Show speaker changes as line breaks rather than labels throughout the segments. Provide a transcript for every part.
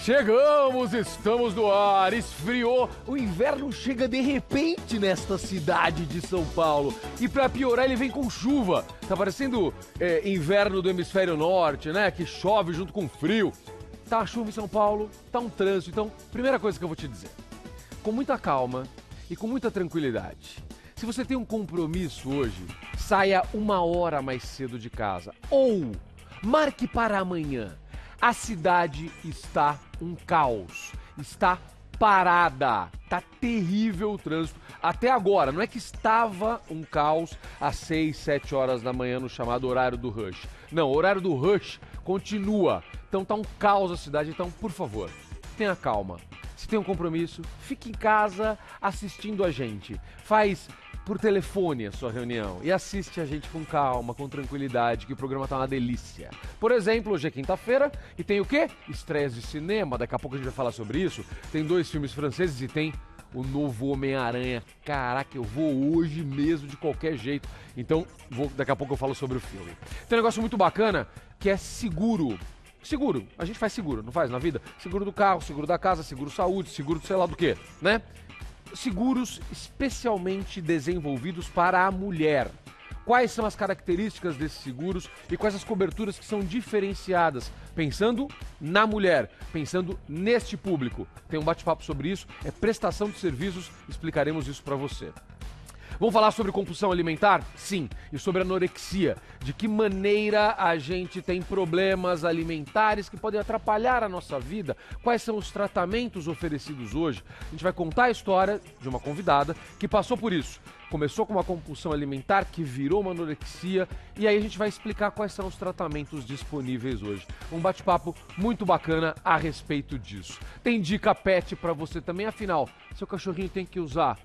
Chegamos, estamos no ar, esfriou, o inverno chega de repente nesta cidade de São Paulo. E pra piorar ele vem com chuva, tá parecendo inverno do hemisfério norte, né, que chove junto com frio. Tá a chuva em São Paulo, tá um trânsito, então, primeira coisa que eu vou te dizer, com muita calma e com muita tranquilidade. Se você tem um compromisso hoje, saia 1 hora mais cedo de casa ou marque para amanhã. A cidade está um caos, está parada, tá terrível o trânsito. Até agora, não é que estava um caos às 6, 7 horas da manhã no chamado horário do rush. Não, o horário do rush continua. Então tá um caos a cidade, então por favor, tenha calma. Se tem um compromisso, fique em casa assistindo a gente. Faz por telefone a sua reunião e assiste a gente com calma, com tranquilidade, que o programa tá uma delícia. Por exemplo, hoje é quinta-feira e tem o quê? Estreias de cinema, daqui a pouco a gente vai falar sobre isso. Tem 2 filmes franceses e tem o novo Homem-Aranha. Caraca, eu vou hoje mesmo de qualquer jeito. Então, daqui a pouco eu falo sobre o filme. Tem um negócio muito bacana que é seguro. Seguro, a gente faz seguro, não faz na vida? Seguro do carro, seguro da casa, seguro saúde, seguro sei lá do quê, né? Seguros especialmente desenvolvidos para a mulher. Quais são as características desses seguros e quais as coberturas que são diferenciadas? Pensando na mulher, pensando neste público. Tem um bate-papo sobre isso, é prestação de serviços, explicaremos isso para você. Vamos falar sobre compulsão alimentar? Sim. E sobre anorexia. De que maneira a gente tem problemas alimentares que podem atrapalhar a nossa vida? Quais são os tratamentos oferecidos hoje? A gente vai contar a história de uma convidada que passou por isso. Começou com uma compulsão alimentar que virou uma anorexia e aí a gente vai explicar quais são os tratamentos disponíveis hoje. Um bate-papo muito bacana a respeito disso. Tem dica pet pra você também, afinal, seu cachorrinho tem que usar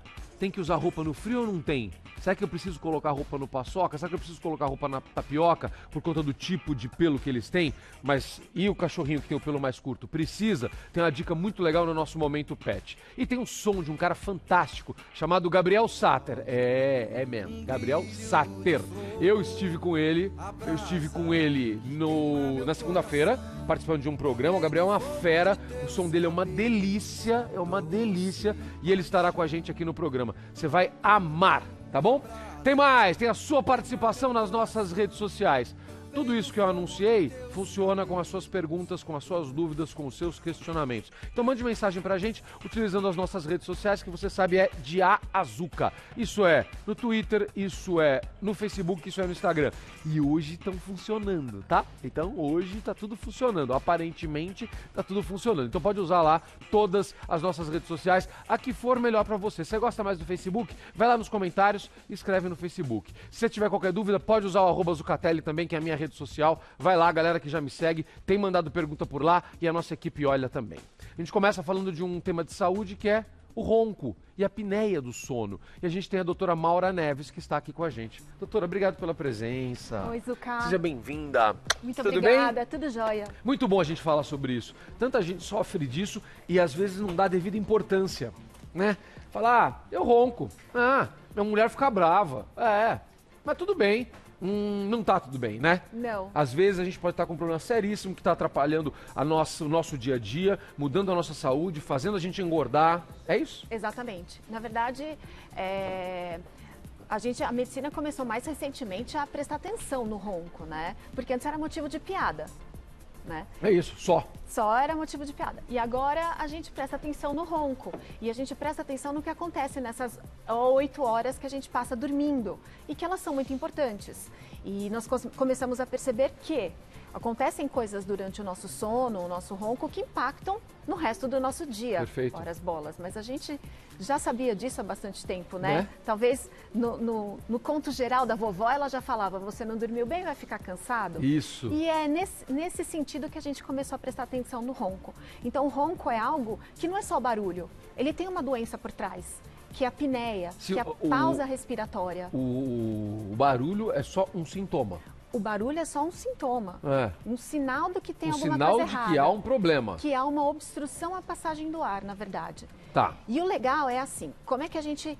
roupa no frio ou não tem? Será que eu preciso colocar roupa no paçoca? Será que eu preciso colocar roupa na tapioca por conta do tipo de pelo que eles têm? Mas e o cachorrinho que tem o pelo mais curto? Precisa? Tem uma dica muito legal no nosso Momento Pet. E tem um som de um cara fantástico chamado Gabriel Sater. É mesmo, Gabriel Sater. Eu estive com ele na segunda-feira, participando de um programa. O Gabriel é uma fera, o som dele é uma delícia, e ele estará com a gente aqui no programa. Você vai amar, tá bom? Tem mais, tem a sua participação nas nossas redes sociais. Tudo isso que eu anunciei funciona com as suas perguntas, com as suas dúvidas, com os seus questionamentos. Então mande mensagem pra gente utilizando as nossas redes sociais, que você sabe é de A a Zuca. Isso é no Twitter, isso é no Facebook, isso é no Instagram. E hoje estão funcionando, tá? Então hoje tá tudo funcionando, aparentemente tá tudo funcionando. Então pode usar lá todas as nossas redes sociais, a que for melhor pra você. Se você gosta mais do Facebook, vai lá nos comentários e escreve no Facebook. Se você tiver qualquer dúvida, pode usar o @Zucatelli também, que é a minha rede social. Vai lá, galera que já me segue, tem mandado pergunta por lá e a nossa equipe olha também. A gente começa falando de um tema de saúde que é o ronco e a apneia do sono. E a gente tem a doutora Maura Neves que está aqui com a gente. Doutora, obrigado pela presença.
Oi, Zucca.
Seja bem-vinda.
Muito
tudo
obrigada,
bem?
Tudo jóia.
Muito bom a gente falar sobre isso. Tanta gente sofre disso e às vezes não dá devida importância, né? Falar, eu ronco. Minha mulher fica brava. Mas tudo bem. Não tá tudo bem, né?
Não.
Às vezes a gente pode estar com um problema seríssimo que está atrapalhando o nosso dia a dia, mudando a nossa saúde, fazendo a gente engordar. É isso?
Exatamente. Na verdade, a medicina começou mais recentemente a prestar atenção no ronco, né? Porque antes era motivo de piada, né?
É isso, só.
Só era motivo de piada. E agora a gente presta atenção no ronco. E a gente presta atenção no que acontece nessas 8 horas que a gente passa dormindo. E que elas são muito importantes. E nós começamos a perceber que acontecem coisas durante o nosso sono, o nosso ronco, que impactam no resto do nosso dia.
Perfeito.
Ora as bolas. Mas a gente já sabia disso há bastante tempo, né? Talvez no conto geral da vovó, ela já falava, você não dormiu bem, vai ficar cansado?
Isso.
E é nesse sentido que a gente começou a prestar atenção no ronco. Então o ronco é algo que não é só barulho, ele tem uma doença por trás, que é a apneia, que é a pausa respiratória.
O barulho é só um sintoma.
O barulho é só um sintoma, um sinal do que tem alguma
sinal
coisa
de
errada.
que há um problema.
Que há uma obstrução à passagem do ar, na verdade.
Tá.
E o legal é assim, como é que a gente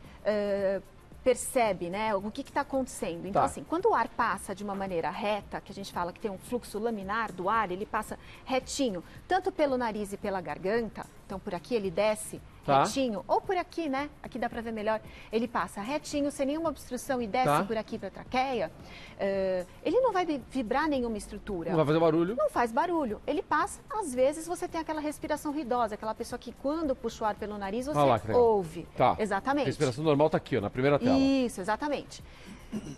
percebe, né, o que está acontecendo. Então,
Tá.
assim, quando o ar passa de uma maneira reta, que a gente fala que tem um fluxo laminar do ar, ele passa retinho, tanto pelo nariz e pela garganta, então por aqui ele desce
Tá.
retinho, ou por aqui, né, aqui dá para ver melhor, ele passa retinho, sem nenhuma obstrução e desce
Tá.
por aqui para a traqueia, ele não vai vibrar nenhuma estrutura.
Não vai fazer barulho?
Não faz barulho. Ele passa, às vezes você tem aquela respiração ruidosa, aquela pessoa que quando puxa o ar pelo nariz, você
Olha lá, que legal.
ouve.
Tá.
Exatamente.
A respiração normal tá aqui, ó, na primeira tela.
Isso, exatamente.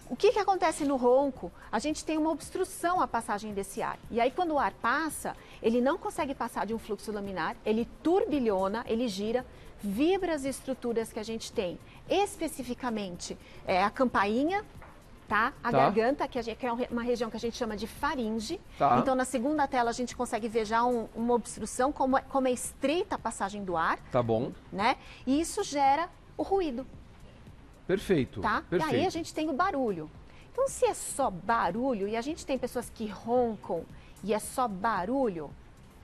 O que acontece no ronco? A gente tem uma obstrução à passagem desse ar. E aí, quando o ar passa, ele não consegue passar de um fluxo laminar, ele turbilhona, ele gira, vibra as estruturas que a gente tem. Especificamente, a campainha, tá? A
Tá.
garganta, que é uma região que a gente chama de faringe.
Tá.
Então, na segunda tela, a gente consegue ver já uma obstrução, como é estreita a passagem do ar,
Tá bom.
né? E isso gera o ruído.
Perfeito.
Tá?
Perfeito.
E aí a gente tem o barulho. Então, se é só barulho, e a gente tem pessoas que roncam e é só barulho,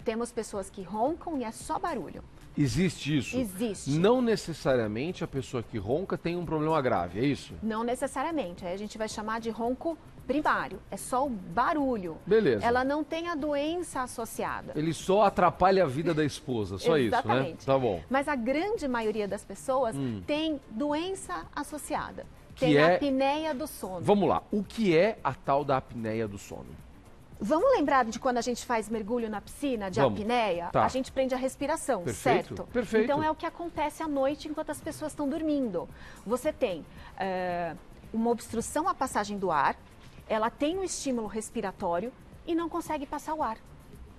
temos pessoas que roncam e é só barulho.
Existe isso?
Existe.
Não necessariamente a pessoa que ronca tem um problema grave, é isso?
Não necessariamente. Aí a gente vai chamar de ronco primário. É só o barulho.
Beleza.
Ela não tem a doença associada.
Ele só atrapalha a vida da esposa, só isso, né?
Exatamente.
Tá bom.
Mas a grande maioria das pessoas tem doença associada.
Que
Tem
é-
a apneia do sono.
Vamos lá. O que é a tal da apneia do sono?
Vamos lembrar de quando a gente faz mergulho na piscina, de
Vamos.
apneia?
Tá.
A gente prende a respiração,
Perfeito,
certo?
perfeito.
Então é o que acontece à noite enquanto as pessoas estão dormindo. Você tem uma obstrução à passagem do ar, ela tem um estímulo respiratório e não consegue passar o ar.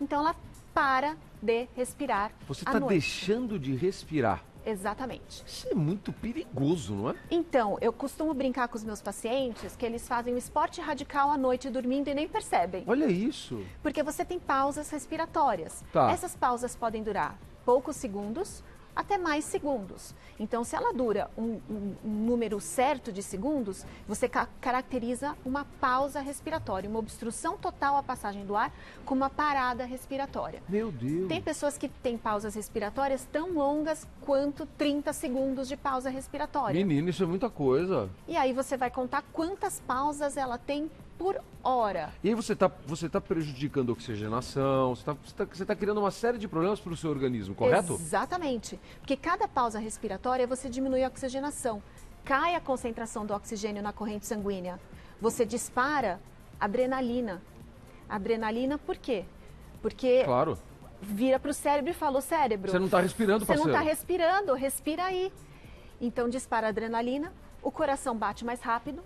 Então ela para de respirar
Você
à
está
noite.
deixando de respirar.
Exatamente.
Isso é muito perigoso, não é?
Então, eu costumo brincar com os meus pacientes que eles fazem um esporte radical à noite dormindo e nem percebem.
Olha isso.
Porque você tem pausas respiratórias.
Tá.
Essas pausas podem durar poucos segundos até mais segundos. Então, se ela dura um número certo de segundos, você caracteriza uma pausa respiratória, uma obstrução total à passagem do ar com uma parada respiratória.
Meu Deus.
Tem pessoas que têm pausas respiratórias tão longas quanto 30 segundos de pausa respiratória.
Menino, isso é muita coisa.
E aí você vai contar quantas pausas ela tem por hora.
E aí você tá prejudicando a oxigenação, você tá criando uma série de problemas para o seu organismo, correto?
Exatamente. Porque cada pausa respiratória você diminui a oxigenação. Cai a concentração do oxigênio na corrente sanguínea. Você dispara adrenalina. Adrenalina por quê? Porque
Claro.
vira para o cérebro e fala, o cérebro...
Você não tá respirando,
Você não
parceiro.
está respirando, respira aí. Então dispara a adrenalina, o coração bate mais rápido,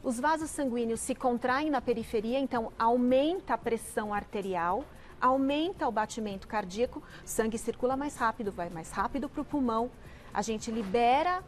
os vasos sanguíneos se contraem na periferia, então aumenta a pressão arterial, aumenta o batimento cardíaco, o sangue circula mais rápido, vai mais rápido para o pulmão, a gente libera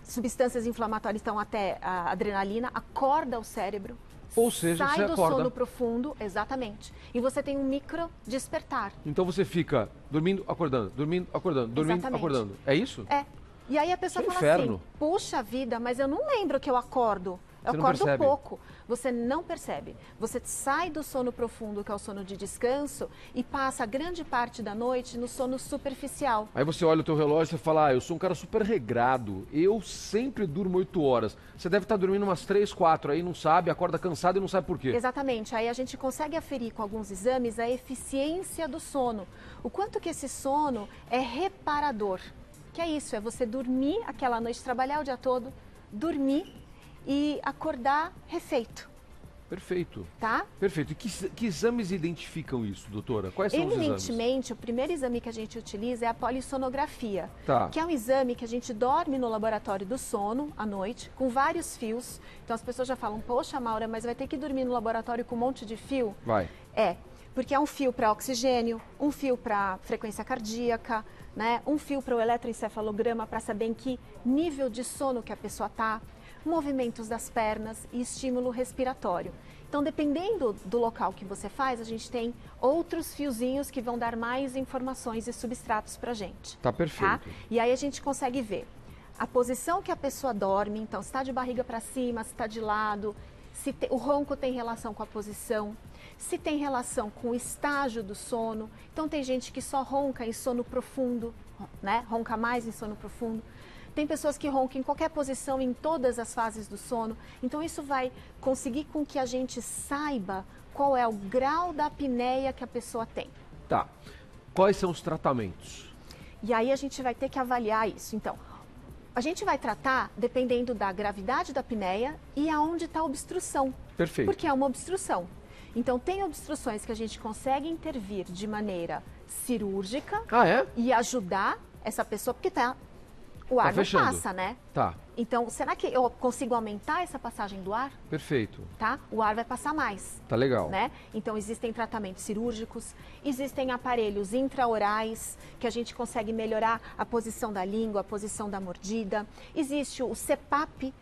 substâncias inflamatórias, então até a adrenalina, acorda o cérebro,
Ou seja,
sai
você
do
acorda.
sono profundo, exatamente, e você tem um micro despertar.
Então você fica dormindo, acordando, dormindo, acordando, dormindo,
Exatamente.
acordando. É isso?
É. E aí a pessoa
Isso é
fala
inferno.
assim, puxa vida, mas eu não lembro que eu acordo. Eu
Você não
acordo
percebe.
pouco. Você não percebe. Você sai do sono profundo, que é o sono de descanso, e passa grande parte da noite no sono superficial.
Aí você olha o teu relógio e fala, eu sou um cara super regrado, eu sempre durmo 8 horas. Você deve estar dormindo umas 3, 4, aí não sabe, acorda cansado e não sabe por quê.
Exatamente. Aí a gente consegue aferir com alguns exames a eficiência do sono. O quanto que esse sono é reparador. Que é isso, é você dormir aquela noite, trabalhar o dia todo, dormir e acordar refeito,
Perfeito.
tá?
Perfeito. E que exames identificam isso, doutora? Quais são os exames?
Eminentemente, o primeiro exame que a gente utiliza é a polissonografia,
Tá.
que é um exame que a gente dorme no laboratório do sono à noite, com vários fios. Então as pessoas já falam, poxa, Maura, mas vai ter que dormir no laboratório com um monte de fio?
Vai.
Porque é um fio para oxigênio, um fio para frequência cardíaca, né? Um fio para o eletroencefalograma para saber em que nível de sono que a pessoa está, movimentos das pernas e estímulo respiratório. Então, dependendo do local que você faz, a gente tem outros fiozinhos que vão dar mais informações e substratos para a gente.
Tá perfeito.
E aí a gente consegue ver a posição que a pessoa dorme, então se está de barriga para cima, se está de lado, se o ronco tem relação com a posição, se tem relação com o estágio do sono. Então tem gente que só ronca em sono profundo, né? Ronca mais em sono profundo. Tem pessoas que roncam em qualquer posição, em todas as fases do sono. Então, isso vai conseguir com que a gente saiba qual é o grau da apneia que a pessoa tem.
Tá. Quais são os tratamentos?
E aí a gente vai ter que avaliar isso. Então, a gente vai tratar dependendo da gravidade da apneia e aonde está a obstrução.
Perfeito.
Porque é uma obstrução. Então, tem obstruções que a gente consegue intervir de maneira cirúrgica e ajudar essa pessoa, porque o ar não passa, né?
Tá.
Então, será que eu consigo aumentar essa passagem do ar?
Perfeito.
Tá? O ar vai passar mais.
Tá legal.
Né? Então, existem tratamentos cirúrgicos, existem aparelhos intraorais que a gente consegue melhorar a posição da língua, a posição da mordida. Existe o CPAP,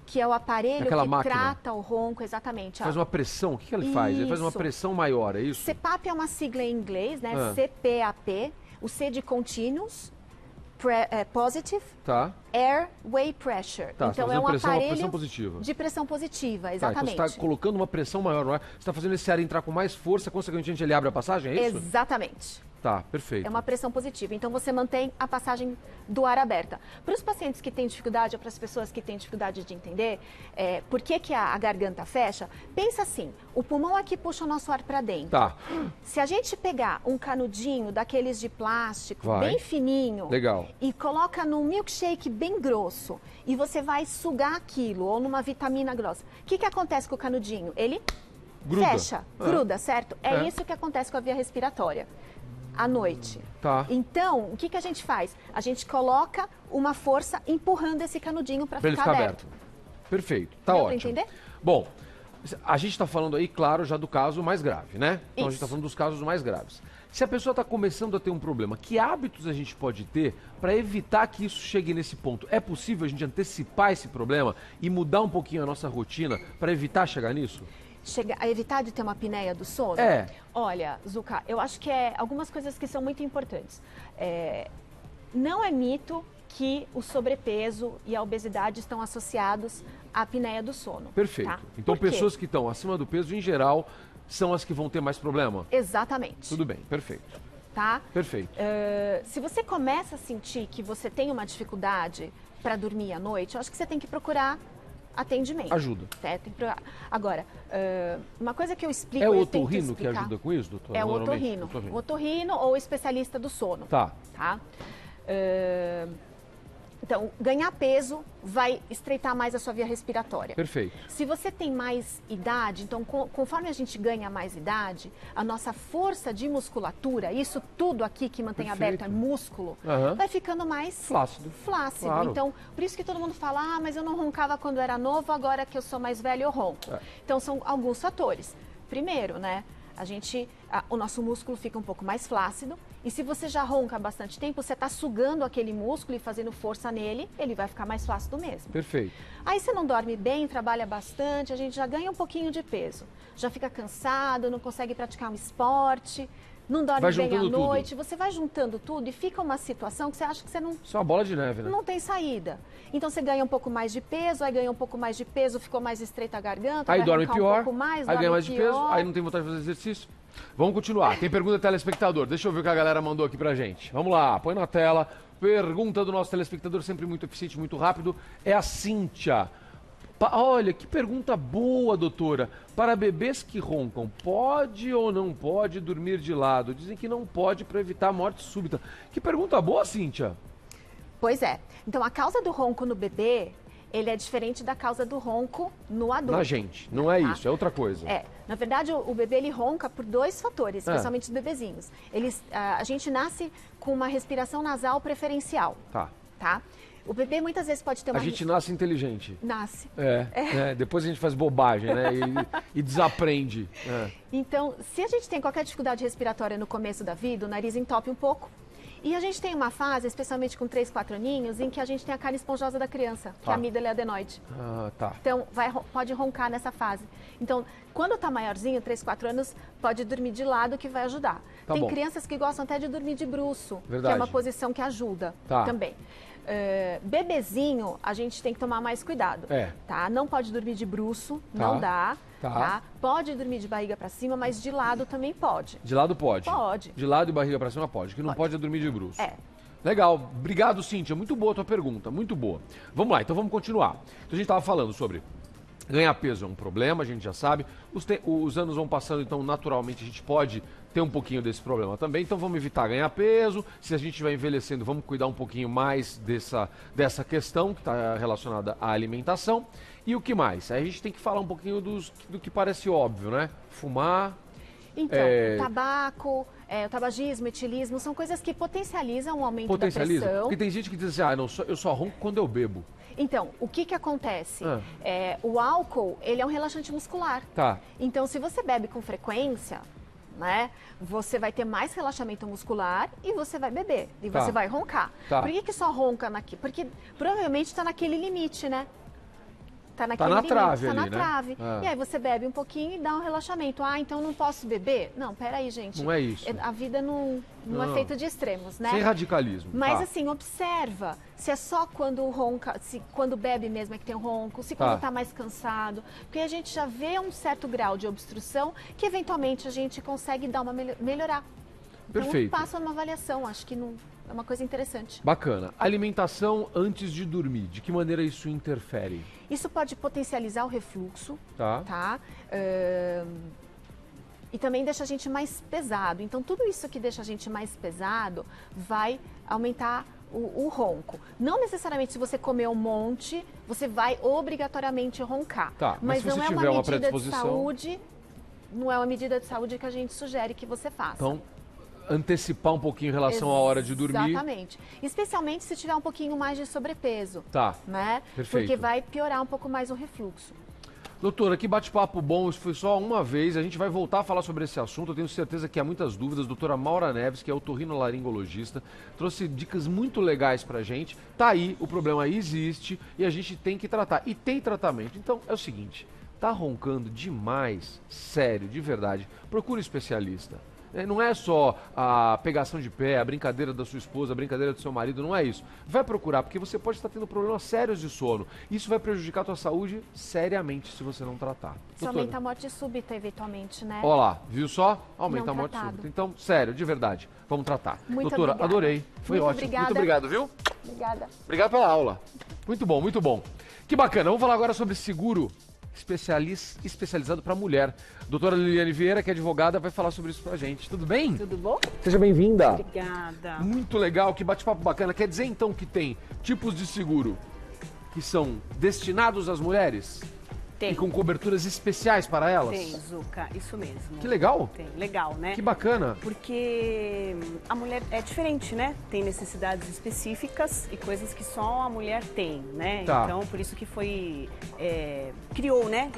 que é o aparelho
Aquela
que
máquina.
Trata o ronco, exatamente.
Faz uma pressão, o que ele faz? Ele faz uma
Isso.
pressão maior, é isso?
CPAP é uma sigla em inglês, né?
Ah.
CPAP, o C de continuous, positive,
Tá.
airway pressure.
Tá,
Então
você
é
tá
um
fazendo uma
aparelho
pressão positiva.
de pressão positiva,
Tá,
exatamente.
então você está colocando uma pressão maior no ar, você está fazendo esse ar entrar com mais força, consequentemente ele abre a passagem, é isso?
Exatamente.
Tá, perfeito.
É uma pressão positiva. Então você mantém a passagem do ar aberta. Para os pacientes que têm dificuldade, ou para as pessoas que têm dificuldade de entender por que a garganta fecha, pensa assim: o pulmão aqui puxa o nosso ar para dentro.
Tá.
Se a gente pegar um canudinho daqueles de plástico,
Vai.
bem fininho,
Legal.
e coloca num milkshake bem grosso, e você vai sugar aquilo, ou numa vitamina grossa, o que acontece com o canudinho? Ele
Gruda.
fecha, gruda, certo? É isso que acontece com a via respiratória à noite.
Tá.
Então, o que a gente faz? A gente coloca uma força empurrando esse canudinho para
Pra ele
ficar
ficar
aberto.
Perfeito, tá
Deu pra
ótimo.
entender?
Bom, a gente está falando aí, claro, já do caso mais grave, né? Então a gente
Isso.
está falando dos casos mais graves. Se a pessoa está começando a ter um problema, que hábitos a gente pode ter para evitar que isso chegue nesse ponto? É possível a gente antecipar esse problema e mudar um pouquinho a nossa rotina para evitar chegar nisso?
A evitar de ter uma apneia do sono?
É.
Olha, Zucca, eu acho que algumas coisas que são muito importantes. Não é mito que o sobrepeso e a obesidade estão associados à apneia do sono.
Perfeito.
Tá?
Então
Por quê?
pessoas que estão acima do peso, em geral, são as que vão ter mais problema?
Exatamente.
Tudo bem, perfeito.
Tá?
Perfeito.
Se você começa a sentir que você tem uma dificuldade para dormir à noite, eu acho que você tem que procurar atendimento.
Ajuda.
Certo? Agora, uma coisa que eu explico...
É o
eu tento
otorrino que
explicar,
ajuda com isso, doutor?
É o
Normalmente?
otorrino. O otorrino ou o especialista do sono.
Tá.
Tá? Então, ganhar peso vai estreitar mais a sua via respiratória.
Perfeito.
Se você tem mais idade, então conforme a gente ganha mais idade, a nossa força de musculatura, isso tudo aqui que mantém
Perfeito.
aberto é músculo,
Aham.
vai ficando mais
Flácido.
flácido.
Claro.
Então, por isso que todo mundo fala, mas eu não roncava quando era novo, agora que eu sou mais velho eu ronco. Então, são alguns fatores. Primeiro, né, o nosso músculo fica um pouco mais flácido. E se você já ronca há bastante tempo, você está sugando aquele músculo e fazendo força nele, ele vai ficar mais flácido mesmo.
Perfeito.
Aí você não dorme bem, trabalha bastante, a gente já ganha um pouquinho de peso. Já fica cansado, não consegue praticar um esporte, não dorme
Vai
bem à
juntando tudo.
noite. Você vai juntando tudo e fica uma situação que você acha que você
Isso é uma bola de neve, né?
não tem saída. Então você ganha um pouco mais de peso, aí ganha um pouco mais de peso, ficou mais estreita a garganta,
Aí
vai
dorme
roncar
pior,
um pouco mais,
aí ganha
dorme
mais de peso,
pior.
aí não tem vontade de fazer exercício. Vamos continuar. Tem pergunta do telespectador. Deixa eu ver o que a galera mandou aqui pra gente. Vamos lá, põe na tela. Pergunta do nosso telespectador, sempre muito eficiente, muito rápido. É a Cíntia. Olha, que pergunta boa, doutora. Para bebês que roncam, pode ou não pode dormir de lado? Dizem que não pode para evitar a morte súbita. Que pergunta boa, Cíntia.
Pois é. Então a causa do ronco no bebê, ele é diferente da causa do ronco no adulto.
Na gente, não é isso, é outra coisa.
Na verdade, o bebê ele ronca por dois fatores, especialmente os bebezinhos. A gente nasce com uma respiração nasal preferencial, tá? O bebê muitas vezes pode ter uma...
A gente nasce inteligente.
Nasce.
Depois a gente faz bobagem, né? E desaprende.
Então, se a gente tem qualquer dificuldade respiratória no começo da vida, o nariz entope um pouco. E a gente tem uma fase, especialmente com 3, 4 aninhos, em que a gente tem a carne esponjosa da criança, que é a amígala e adenoide.
Tá.
Então, pode roncar nessa fase. Então, quando tá maiorzinho, 3, 4 anos, pode dormir de lado, que vai ajudar.
Tá
Tem
bom.
crianças que gostam até de dormir de bruço,
Verdade.
que é uma posição que ajuda também. Bebezinho, a gente tem que tomar mais cuidado. Tá? Não pode dormir de bruço, não dá. Tá? Pode dormir de barriga para cima, mas de lado também pode.
De lado pode?
Pode.
De lado e barriga pra cima pode. O que não pode é dormir de bruço. Legal. Obrigado, Cíntia. Muito boa a tua pergunta, muito boa. Vamos lá, então vamos continuar. Então a gente estava falando sobre ganhar peso é um problema, a gente já sabe. Os anos vão passando, então naturalmente a gente pode ter um pouquinho desse problema também. Então vamos evitar ganhar peso. Se a gente estiver envelhecendo, vamos cuidar um pouquinho mais dessa questão que está relacionada à alimentação. E o que mais? Aí a gente tem que falar um pouquinho do que parece óbvio, né? Fumar.
Então, o tabaco, o tabagismo, etilismo, são coisas que potencializam o aumento da pressão.
Porque tem gente que diz assim, eu só ronco quando eu bebo.
Então, o que acontece? O álcool, ele é um relaxante muscular.
Tá.
Então, se você bebe com frequência, né, você vai ter mais relaxamento muscular e você vai beber. E você vai roncar.
Tá.
Por que só ronca naquele? Porque provavelmente está naquele limite, né? Tá naquele
na
limite,
trave
tá
ali,
na
né?
trave. E aí você bebe um pouquinho e dá um relaxamento. Ah, então não posso beber? Não, peraí, gente.
Não é isso.
A vida não é feita de extremos, né?
Sem radicalismo.
Mas assim, observa se é só quando ronca, se quando bebe mesmo é que tem ronco, se quando tá mais cansado. Porque a gente já vê um certo grau de obstrução que eventualmente a gente consegue dar uma melhorar.
Perfeito.
Então passa uma avaliação, acho que não, é uma coisa interessante.
Bacana. Alimentação antes de dormir, de que maneira isso interfere?
Isso pode potencializar o refluxo, tá? E também deixa a gente mais pesado. Então, tudo isso que deixa a gente mais pesado vai aumentar o ronco. Não necessariamente se você comer um monte, você vai obrigatoriamente roncar.
Tá, mas se você
não é
tiver
uma
uma
medida de
predisposição...
saúde, não é uma medida de saúde que a gente sugere que você faça.
Então, antecipar um pouquinho em relação à hora de dormir.
Exatamente. Especialmente se tiver um pouquinho mais de sobrepeso.
Tá.
Né?
Perfeito.
Porque vai piorar um pouco mais o refluxo.
Doutora, que bate-papo bom, isso foi só uma vez, a gente vai voltar a falar sobre esse assunto, eu tenho certeza que há muitas dúvidas. Doutora Maura Neves, que é otorrinolaringologista, trouxe dicas muito legais pra gente. Tá aí, o problema existe e a gente tem que tratar. E tem tratamento. Então, é o seguinte, tá roncando demais, sério, de verdade, procure um especialista. Não é só a pegação de pé, a brincadeira da sua esposa, a brincadeira do seu marido, não é isso. Vai procurar, porque você pode estar tendo problemas sérios de sono. Isso vai prejudicar a tua saúde seriamente se você não tratar.
Isso aumenta a morte súbita, eventualmente, né?
Olha lá, viu só? Aumenta
Não
a morte
tratado.
súbita. Então, sério, de verdade, vamos tratar.
Muito
Doutora,
obrigada.
adorei. Foi
Muito
ótimo.
obrigada.
Muito obrigado, viu?
Obrigada.
Obrigado pela aula. Muito bom, muito bom. Que bacana. Vamos falar agora sobre seguro especializado para mulher. Doutora Liliane Vieira, que é advogada, vai falar sobre isso pra gente. Tudo bem?
Tudo bom?
Seja bem-vinda.
Obrigada.
Muito legal, que bate-papo bacana. Quer dizer, então, que tem tipos de seguro que são destinados às mulheres?
Tem.
E com coberturas especiais para elas?
Tem, Zuca, isso mesmo.
Que legal.
Tem, legal, né?
Que bacana.
Porque a mulher é diferente, né? Tem necessidades específicas e coisas que só a mulher tem, né?
Tá.
Então, por isso que criou, né?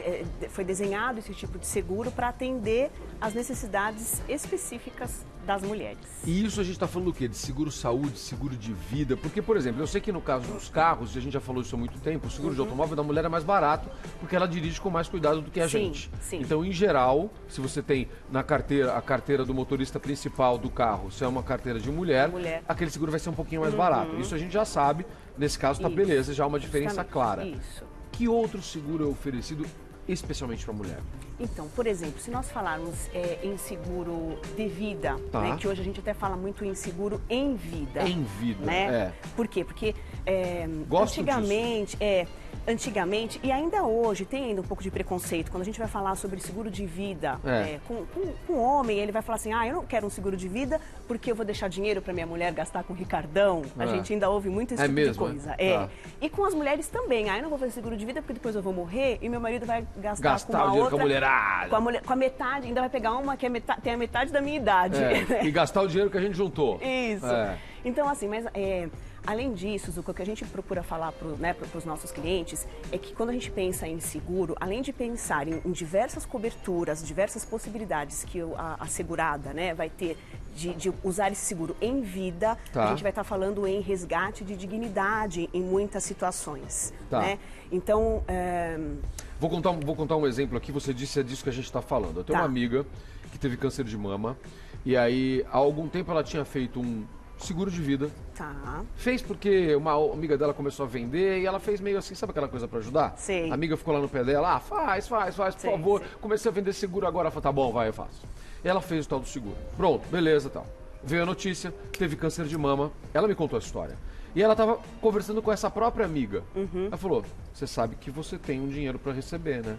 Foi desenhado esse tipo de seguro para atender as necessidades específicas das mulheres.
E isso a gente está falando do quê? De seguro saúde, seguro de vida? Porque, por exemplo, eu sei que no caso dos carros, e a gente já falou isso há muito tempo, o seguro de automóvel da mulher é mais barato, porque ela dirige com mais cuidado do que a gente.
Sim.
Então, em geral, se você tem na carteira, a carteira do motorista principal do carro, se é uma carteira de mulher, aquele seguro vai ser um pouquinho mais barato. Isso a gente já sabe, nesse caso tá beleza, já há uma diferença clara.
Isso.
Que outro seguro é oferecido especialmente para mulher?
Então, por exemplo, se nós falarmos em seguro de vida, né, que hoje a gente até fala muito em seguro em vida.
Em vida,
né? Por quê? Porque
Gosto
antigamente, antigamente, e ainda hoje, tem ainda um pouco de preconceito, quando a gente vai falar sobre seguro de vida com um homem, ele vai falar assim, eu não quero um seguro de vida porque eu vou deixar dinheiro para minha mulher gastar com o Ricardão. A gente ainda ouve muito esse tipo de coisa. E com as mulheres também, eu não vou fazer seguro de vida porque depois eu vou morrer e meu marido vai gastar com uma outra...
com a mulherada.
Com a metade, ainda vai pegar uma que tem a metade da minha idade.
E gastar o dinheiro que a gente juntou.
Isso. Então, assim, mas além disso, Zuca, o que a gente procura falar para os nossos clientes é que quando a gente pensa em seguro, além de pensar em diversas coberturas, diversas possibilidades que a segurada, né, vai ter de usar esse seguro em vida, a gente vai estar falando em resgate de dignidade em muitas situações. Né? Então...
Vou contar um exemplo aqui, você disse, é disso que a gente está falando. Eu tenho uma amiga que teve câncer de mama e aí há algum tempo ela tinha feito um seguro de vida. Fez porque uma amiga dela começou a vender e ela fez meio assim, sabe aquela coisa para ajudar?
Sim.
A amiga ficou lá no pé dela, faz, por favor. Comecei a vender seguro agora, ela falou, tá bom, vai, eu faço. E ela fez o tal do seguro. Pronto, beleza, tal. veio a notícia, teve câncer de mama. Ela me contou a história. E ela estava conversando com essa própria amiga. Ela falou, você sabe que você tem um dinheiro para receber, né?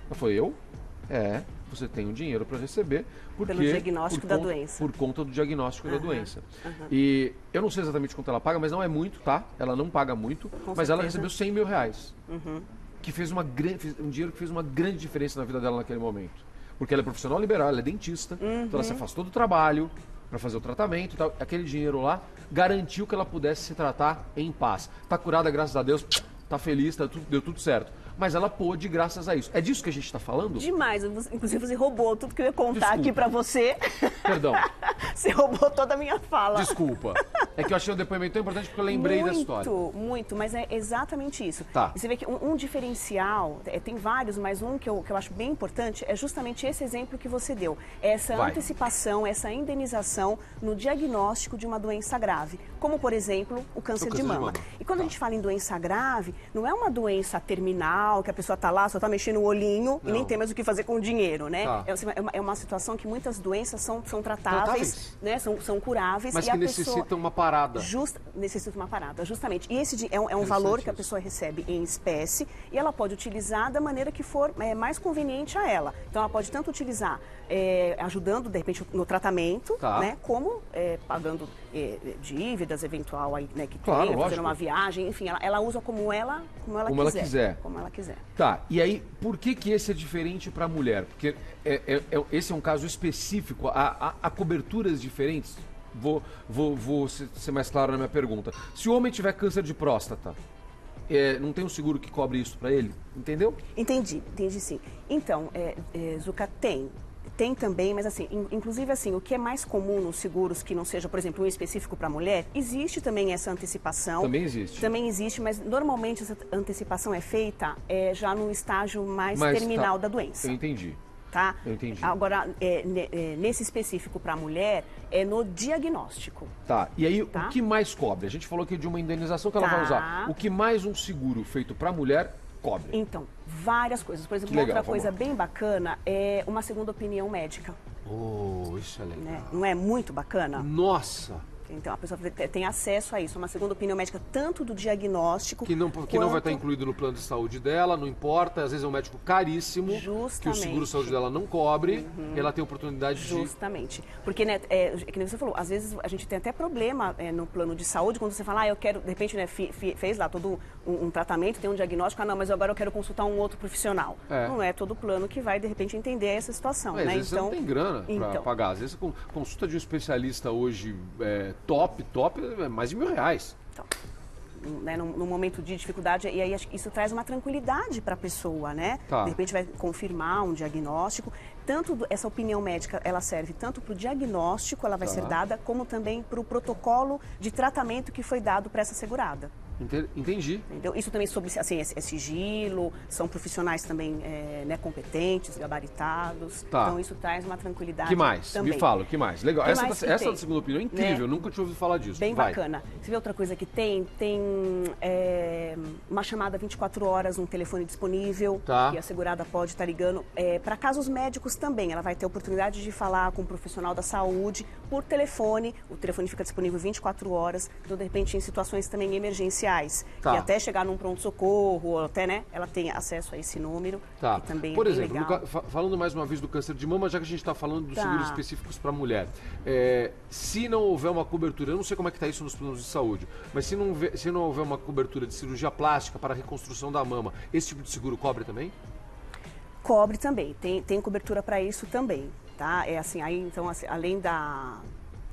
Ela falou, eu? É, você tem um dinheiro para receber.
Pelo diagnóstico da doença.
Por conta do diagnóstico da doença. E eu não sei exatamente quanto ela paga, mas não é muito, tá? Ela não paga muito, mas ela recebeu 100 mil reais. Que fez um dinheiro que fez uma grande diferença na vida dela naquele momento. Porque ela é profissional liberal, ela é dentista, então ela se afastou do trabalho para fazer o tratamento e tal. Aquele dinheiro lá garantiu que ela pudesse se tratar em paz. Tá curada, graças a Deus, tá feliz, deu tudo certo. Mas ela pôde graças a isso. É disso que a gente está falando?
Demais. Inclusive, você roubou tudo que eu ia contar aqui pra você.
Perdão.
Você roubou toda a minha fala.
Desculpa. É que eu achei o depoimento tão importante porque eu lembrei da história.
Muito, mas é exatamente isso.
Tá.
E você vê que um diferencial, tem vários, mas um que eu acho bem importante é justamente esse exemplo que você deu. Essa antecipação, essa indenização no diagnóstico de uma doença grave. Como, por exemplo, o câncer de mama. E quando a gente fala em doença grave, não é uma doença terminal, que a pessoa está lá, só está mexendo o olhinho e nem tem mais o que fazer com o dinheiro, né?
Tá.
É uma situação que muitas doenças são tratáveis, né? São curáveis.
Mas
e
que necessitam uma parada.
Necessita uma parada, justamente. E esse é um valor que a pessoa recebe em espécie e ela pode utilizar da maneira que for mais conveniente a ela. Então, ela pode tanto utilizar ajudando, de repente, no tratamento, né? Como pagando dívidas eventual aí, né, que tem, fazendo uma viagem, enfim, ela usa como ela quiser. Como ela quiser.
Tá, e aí, por que esse é diferente para a mulher? Porque esse é um caso específico, há coberturas diferentes? Vou ser mais claro na minha pergunta. Se o homem tiver câncer de próstata, não tem um seguro que cobre isso para ele? Entendeu?
Entendi sim. Então, Zucca, tem também, mas assim, inclusive assim, o que é mais comum nos seguros que não seja, por exemplo, um específico para mulher, existe também essa antecipação.
Também existe.
Também existe, mas normalmente essa antecipação é feita já no estágio mais terminal da doença.
Eu entendi.
Tá?
Eu entendi.
Agora, nesse específico para mulher, é no diagnóstico.
Tá, e aí o que mais cobre? A gente falou aqui de uma indenização que ela vai usar. O que mais um seguro feito para mulher cobre?
Então, várias coisas. Por exemplo, outra coisa bem bacana é uma segunda opinião médica.
Oh, isso é legal.
Né? Não é muito bacana?
Nossa!
Então, a pessoa tem acesso a isso, uma segunda opinião médica, tanto do diagnóstico...
Que não vai estar incluído no plano de saúde dela, não importa, às vezes é um médico caríssimo, que o seguro de saúde dela não cobre, ela tem oportunidade de...
Justamente. Porque, né, que nem você falou, às vezes a gente tem até problema no plano de saúde, quando você fala, eu quero, de repente, né, fez lá todo um tratamento, tem um diagnóstico, não, mas agora eu quero consultar um outro profissional. Não é todo plano que vai, de repente, entender essa situação, né?
Às vezes você não tem grana para pagar, às vezes consulta de um especialista hoje... top, é mais de R$1.000.
Então, né, num momento de dificuldade, e aí isso traz uma tranquilidade para a pessoa, né? De repente vai confirmar um diagnóstico. Tanto essa opinião médica, ela serve tanto para o diagnóstico, ela vai ser dada, como também para o protocolo de tratamento que foi dado para essa segurada.
Entendi.
Entendeu? Isso também sobre assim, é sigilo, são profissionais também né, competentes, gabaritados. Então isso traz uma tranquilidade.
Que mais?
Também.
Me fala, o que mais? Legal. Essa da segunda opinião é incrível,
né?
Nunca tinha ouvido falar disso.
Bem bacana. Você vê outra coisa que tem uma chamada 24 horas, um telefone disponível, que a segurada pode estar ligando. Para casos médicos também, ela vai ter a oportunidade de falar com um profissional da saúde por telefone. O telefone fica disponível 24 horas. Então, de repente, em situações também emergenciais, que até chegar num pronto-socorro, ou até, né, ela tem acesso a esse número, que também
por
é
exemplo,
legal.
falando mais uma vez do câncer de mama, já que a gente está falando dos seguros específicos para mulher, se não houver uma cobertura, eu não sei como é que está isso nos planos de saúde, mas se não houver uma cobertura de cirurgia plástica para a reconstrução da mama, esse tipo de seguro cobre também?
Cobre também, tem cobertura para isso também, tá? Então, assim, além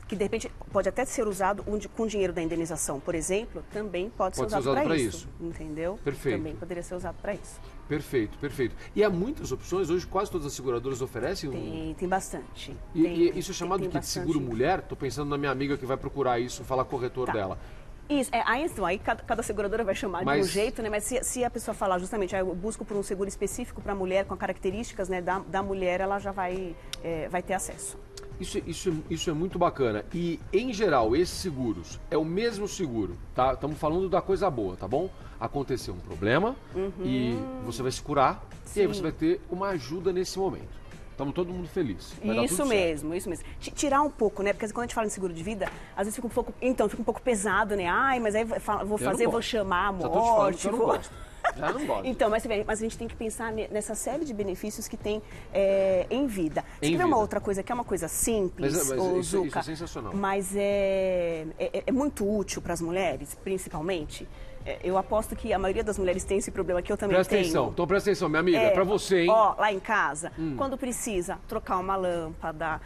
que de repente pode até ser usado com dinheiro da indenização, por exemplo, também pode ser usado para isso. Entendeu?
Perfeito.
Também poderia ser usado para isso.
Perfeito. E há muitas opções, hoje quase todas as seguradoras oferecem?
Tem bastante.
E isso é chamado de seguro mulher? Estou pensando na minha amiga que vai procurar isso, falar corretor dela.
Isso, aí cada seguradora vai chamar de um jeito, né? Mas se a pessoa falar justamente, eu busco por um seguro específico para a mulher, com características, né, da mulher, ela já vai ter acesso.
Isso é muito bacana. E, em geral, esses seguros é o mesmo seguro, tá? Estamos falando da coisa boa, tá bom? Aconteceu um problema e você vai se curar e aí você vai ter uma ajuda nesse momento. estamos todo mundo feliz. Vai dar
Isso
tudo
mesmo, isso mesmo. Tirar um pouco, né? Porque quando a gente fala em seguro de vida, às vezes fica um pouco pesado, né? Ai, mas aí vou chamar a
Já tô te falando
morte.
que eu não gosto. Já não gosto.
Então, mas a gente tem que pensar nessa série de benefícios que tem em vida. Você
Em
quer ver uma
vida.
outra coisa que é uma coisa simples,
Mas
ô,
isso
Zucca,
é sensacional.
mas é muito útil para as mulheres, principalmente. Eu aposto que a maioria das mulheres tem esse problema que eu também
Presta
tenho.
atenção, então presta atenção, minha amiga, é pra você, hein?
Ó, lá em casa, quando precisa trocar uma lâmpada,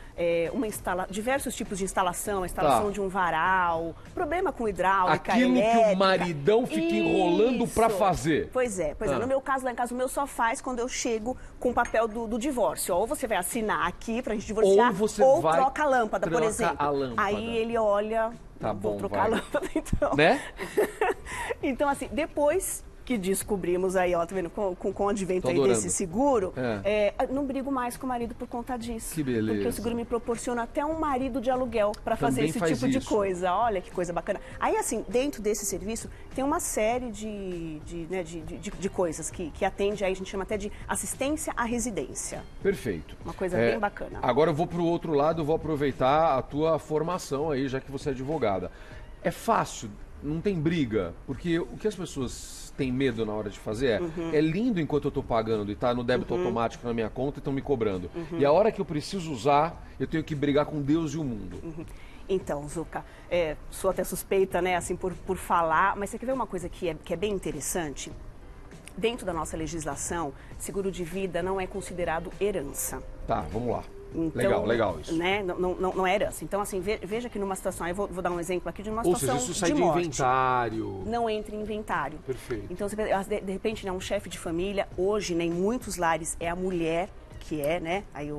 diversos tipos de instalação, a instalação
Tá.
de um varal, problema com hidráulica,
Aquilo que
elétrica.
o maridão fica enrolando pra
Isso.
fazer.
Pois é. No meu caso, lá em casa, o meu só faz quando eu chego com o papel do divórcio. Ou você vai assinar aqui pra gente divorciar,
Ou você vai
troca a lâmpada, por
troca
exemplo.
a lâmpada.
Aí ele olha,
Tá
vou
bom,
trocar
vai.
a lâmpada, então.
Né?
Então, assim, depois que descobrimos aí, ó, tá vendo, com o advento
Tô
aí
adorando.
desse seguro, não brigo mais com o marido por conta disso.
Que beleza.
Porque o seguro me proporciona até um marido de aluguel para fazer
Também
esse
faz
tipo de
isso.
coisa. Olha que coisa bacana. Aí, assim, dentro desse serviço, tem uma série de coisas que atende, aí a gente chama até de assistência à residência.
Perfeito.
Uma coisa bem bacana.
Agora eu vou pro outro lado, vou aproveitar a tua formação aí, já que você é advogada. É fácil, não tem briga, porque o que as pessoas têm medo na hora de fazer é lindo enquanto eu tô pagando e tá no débito automático na minha conta e estão me cobrando. E a hora que eu preciso usar, eu tenho que brigar com Deus e o mundo.
Então, Zucca, sou até suspeita, né, assim, por falar, mas você quer ver uma coisa que é bem interessante? Dentro da nossa legislação, seguro de vida não é considerado herança.
Tá, vamos lá.
Então,
legal isso.
Né, não é herança. Então, assim, veja que numa situação, aí vou dar um exemplo aqui de uma
Ou
situação
seja, isso sai
de
de
morte.
inventário.
Não entra em inventário.
Perfeito.
Então, de repente, né, um chefe de família, hoje, né, em muitos lares, é a mulher que né, aí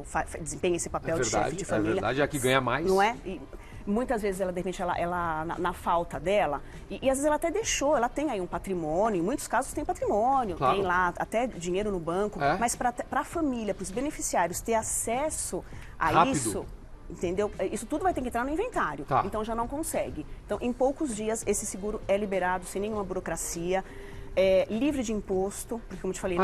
desempenha esse papel de chefe de família.
É verdade, é a que ganha mais.
Não é? E muitas vezes, ela, de repente, ela na falta dela, e às vezes ela até deixou, ela tem aí um patrimônio, em muitos casos tem patrimônio,
Claro.
tem lá até dinheiro no banco, mas para a família, para os beneficiários ter acesso a
Rápido.
isso, entendeu? Isso tudo vai ter que entrar no inventário,
Tá.
então já não consegue. Então, em poucos dias, esse seguro é liberado sem nenhuma burocracia, livre de imposto, porque como eu te falei,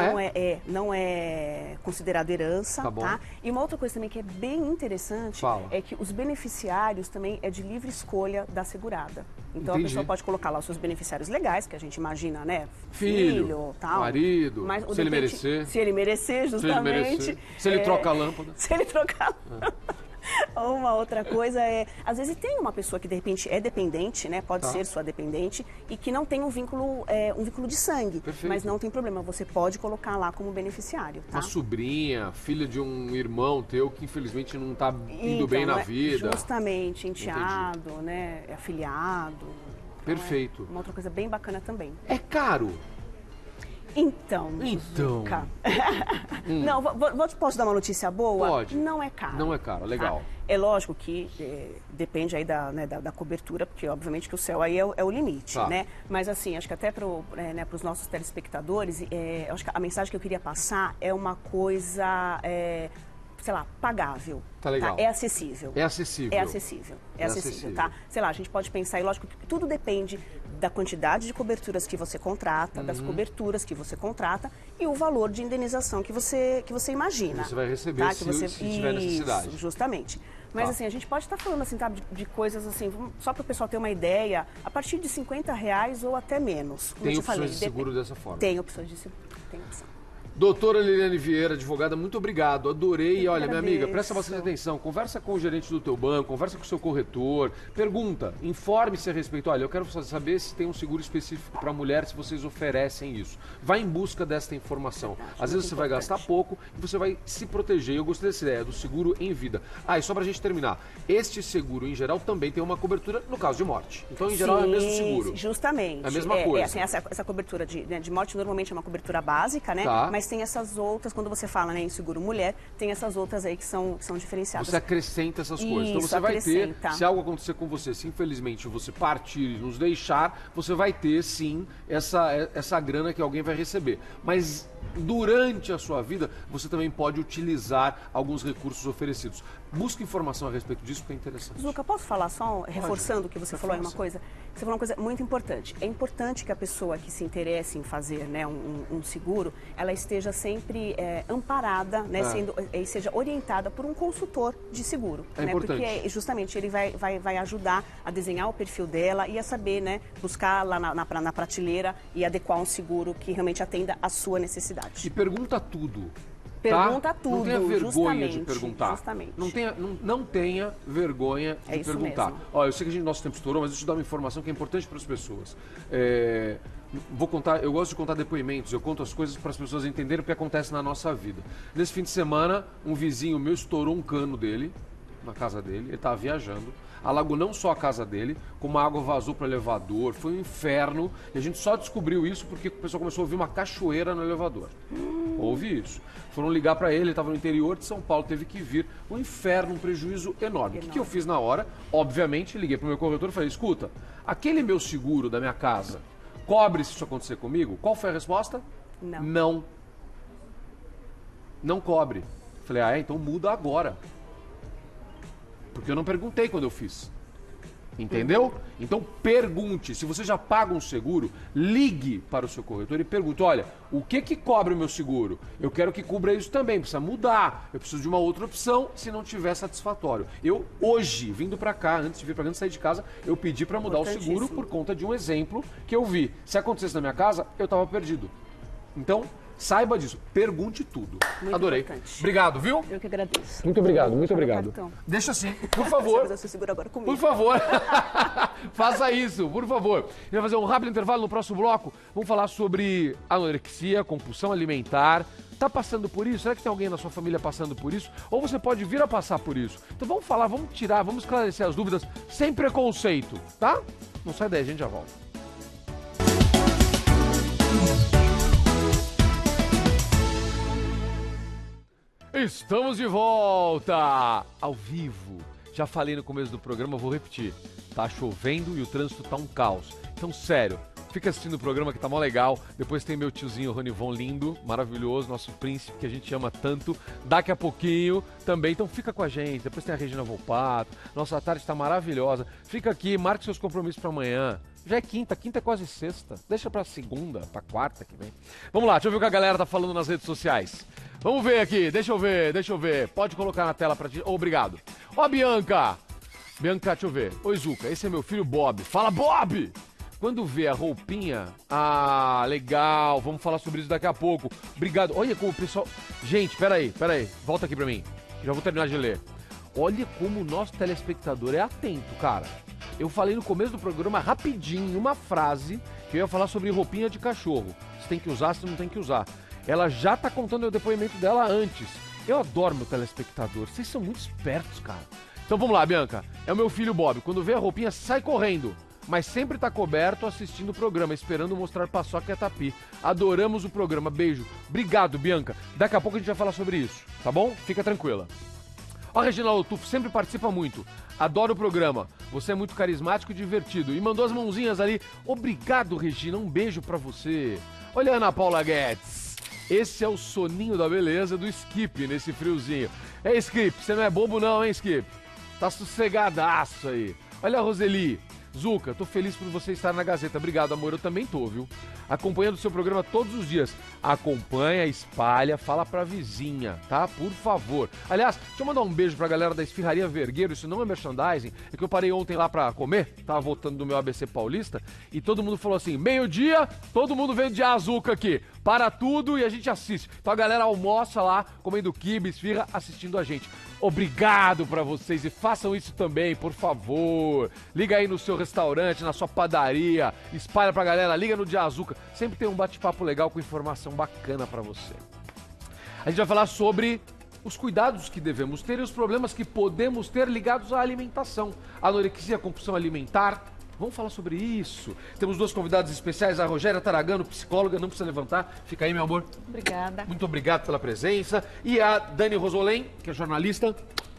não é considerado herança,
Tá bom.
tá? E uma outra coisa também que é bem interessante
Fala.
é que os beneficiários também é de livre escolha da segurada. Então
Entendi.
a pessoa pode colocar lá os seus beneficiários legais, que a gente imagina, né?
Filho,
tal.
marido,
Mas,
se ele merecer.
Se ele merecer,
Se ele
justamente.
merecer. Se ele troca a lâmpada.
Se ele trocar a lâmpada. Uma outra coisa às vezes tem uma pessoa que de repente é dependente, né? Pode ser sua dependente e que não tem um vínculo de sangue.
Perfeito.
Mas não tem problema, você pode colocar lá como beneficiário, tá?
Uma sobrinha, filha de um irmão teu que infelizmente não tá indo
Então,
bem na
né,
vida.
Justamente, enteado, né? Afiliado. Então,
Perfeito.
uma outra coisa bem bacana também.
É caro.
Então. Zucca. Não, posso dar uma notícia boa?
Pode.
Não é caro.
Não é caro, legal.
Tá? É lógico que depende aí da cobertura, porque obviamente que o céu aí é o limite,
Tá.
né? Mas assim, acho que até para os nossos telespectadores, acho que a mensagem que eu queria passar é uma coisa, sei lá, pagável.
Tá legal.
É acessível.
É acessível.
É acessível. É acessível, tá? Sei lá, a gente pode pensar, e lógico que tudo depende da quantidade de coberturas que você contrata, das coberturas que você contrata e o valor de indenização que você imagina.
Você vai receber se tiver necessidade.
Isso, justamente. Mas
Tá.
assim, a gente pode estar falando assim, tá, de coisas assim, só para o pessoal ter uma ideia, a partir de R$50 ou até menos. Como
Tem
eu te
opções
falei,
de seguro dessa forma.
Tem opções de seguro. Tem opção.
Doutora Liliane Vieira, advogada, muito obrigado. Adorei. E
Eu
olha, minha amiga,
agradeço.
presta bastante atenção. Conversa com o gerente do teu banco, conversa com o seu corretor, pergunta, informe-se a respeito. Olha, eu quero saber se tem um seguro específico para mulher, se vocês oferecem isso. Vá em busca desta informação. Às vezes você vai gastar pouco e você vai se proteger. Eu gostei dessa ideia do seguro em vida. Ah, e só pra gente terminar, este seguro em geral também tem uma cobertura no caso de morte. Então, em geral, é o mesmo seguro.
Justamente.
É a mesma coisa.
Assim, essa cobertura de morte normalmente é uma cobertura básica, né?
Tá.
Mas tem essas outras, quando você fala, né, em seguro mulher, tem essas outras aí que são diferenciadas.
Você acrescenta essas coisas. Então
Isso,
você vai ter,
acrescenta.
se algo acontecer com você, se infelizmente você partir e nos deixar, você vai ter sim essa grana que alguém vai receber. Mas durante a sua vida, você também pode utilizar alguns recursos oferecidos. Busque informação a respeito disso, porque é interessante.
Zucca, posso falar só, reforçando o que você falou aí uma coisa? Você falou uma coisa muito importante. É importante que a pessoa que se interesse em fazer, né, um seguro, ela esteja esteja sempre amparada, né, e seja orientada por um consultor de seguro.
É importante.
Porque justamente ele vai ajudar a desenhar o perfil dela e a saber, né, buscar lá na prateleira e adequar um seguro que realmente atenda à sua necessidade.
E pergunta tudo.
Pergunta
tá?
tudo,
Não tenha vergonha de
justamente,
perguntar.
justamente.
Não tenha vergonha de
isso
perguntar.
mesmo.
Ó, eu sei que nosso tempo estourou, mas deixa eu te dar uma informação que é importante para as pessoas. Eu gosto de contar depoimentos, eu conto as coisas para as pessoas entenderem o que acontece na nossa vida. Nesse fim de semana, um vizinho meu estourou um cano dele, na casa dele, ele estava viajando. Alagou não só a casa dele, como a água vazou para o elevador, foi um inferno. E a gente só descobriu isso porque o pessoal começou a ouvir uma cachoeira no elevador. Ouvi isso. Foram ligar para ele estava no interior de São Paulo, teve que vir. Um inferno, um prejuízo enorme. O que eu fiz na hora? Obviamente, liguei para o meu corretor e falei, escuta, aquele meu seguro da minha casa cobre se isso acontecer comigo? Qual foi a resposta? Não. Não cobre. Falei, então muda agora. Porque eu não perguntei quando eu fiz. Entendeu? Então pergunte. Se você já paga um seguro, ligue para o seu corretor e pergunte, olha, o que cobre o meu seguro? Eu quero que cubra isso também, precisa mudar. Eu preciso de uma outra opção se não tiver satisfatório. Eu hoje, vindo para cá, antes de sair de casa, eu pedi para mudar o seguro por conta de um exemplo que eu vi. Se acontecesse na minha casa, eu estava perdido. Então, saiba disso. Pergunte tudo.
Muito
Adorei.
importante.
Obrigado, viu?
Eu que agradeço.
Muito obrigado, muito obrigado. Deixa assim, por favor.
Você segura agora comigo.
Por favor. Faça isso, por favor. A gente vai fazer um rápido intervalo no próximo bloco. Vamos falar sobre anorexia, compulsão alimentar. Tá passando por isso? Será que tem alguém na sua família passando por isso? Ou você pode vir a passar por isso? Então vamos falar, vamos tirar, vamos esclarecer as dúvidas sem preconceito, tá? Não sai daí, a gente já volta. Estamos de volta! Ao vivo. Já falei no começo do programa, vou repetir. Tá chovendo e o trânsito tá um caos. Então, sério, fica assistindo o programa que tá mó legal. Depois tem meu tiozinho Ronivon lindo, maravilhoso, nosso príncipe que a gente ama tanto. Daqui a pouquinho também, então fica com a gente. Depois tem a Regina Volpato. Nossa tarde tá maravilhosa. Fica aqui, marque seus compromissos pra amanhã. Já é quinta é quase sexta. Deixa pra segunda, pra quarta que vem. Vamos lá, deixa eu ver o que a galera tá falando nas redes sociais. Vamos ver aqui, deixa eu ver. Pode colocar na tela pra ti. Obrigado. Ó, Bianca, deixa eu ver. Oi, Zuca, esse é meu filho Bob. Fala, Bob! Quando vê a roupinha... Ah, legal, vamos falar sobre isso daqui a pouco. Obrigado. Olha como o pessoal... Gente, peraí. Volta aqui pra mim. Já vou terminar de ler. Olha como o nosso telespectador é atento, cara. Eu falei no começo do programa rapidinho uma frase que eu ia falar sobre roupinha de cachorro. Se tem que usar, se não tem que usar. Ela já tá contando o depoimento dela antes. Eu adoro meu telespectador. Vocês são muito espertos, cara. Então vamos lá, Bianca. É o meu filho Bob. Quando vê a roupinha, sai correndo. Mas sempre tá coberto assistindo o programa, esperando mostrar paçoca e a tapi. Adoramos o programa. Beijo. Obrigado, Bianca. Daqui a pouco a gente vai falar sobre isso, tá bom? Fica tranquila. Ó, a Regina Lotufo sempre participa muito. Adoro o programa. Você é muito carismático e divertido. E mandou as mãozinhas ali. Obrigado, Regina. Um beijo pra você. Olha a Ana Paula Guedes. Esse é o soninho da beleza do Skip nesse friozinho. É, Skip, você não é bobo não, hein, Skip? Tá sossegadaço aí. Olha a Roseli. Zuca, tô feliz por você estar na Gazeta. Obrigado, amor, eu também tô, viu? Acompanhando o seu programa todos os dias. Acompanha, espalha, fala pra vizinha, tá? Por favor. Aliás, deixa eu mandar um beijo pra galera da Esfirraria Vergueiro. Isso não é merchandising, é que eu parei ontem lá pra comer, tava voltando do meu ABC Paulista, e todo mundo falou assim, meio-dia, todo mundo vem de Azuca aqui. Para tudo e a gente assiste. Então a galera almoça lá, comendo quibe, esfirra, assistindo a gente. Obrigado pra vocês e façam isso também, por favor. Liga aí no seu restaurante, na sua padaria, espalha pra galera, liga no Diazuca. Sempre tem um bate-papo legal com informação bacana pra você. A gente vai falar sobre os cuidados que devemos ter e os problemas que podemos ter ligados à alimentação. Anorexia, compulsão alimentar. Vamos falar sobre isso. Temos duas convidadas especiais, a Rogéria Taragano, psicóloga, não precisa levantar. Fica aí, meu amor.
Obrigada.
Muito obrigado pela presença. E a Dani Rosolém, que é jornalista,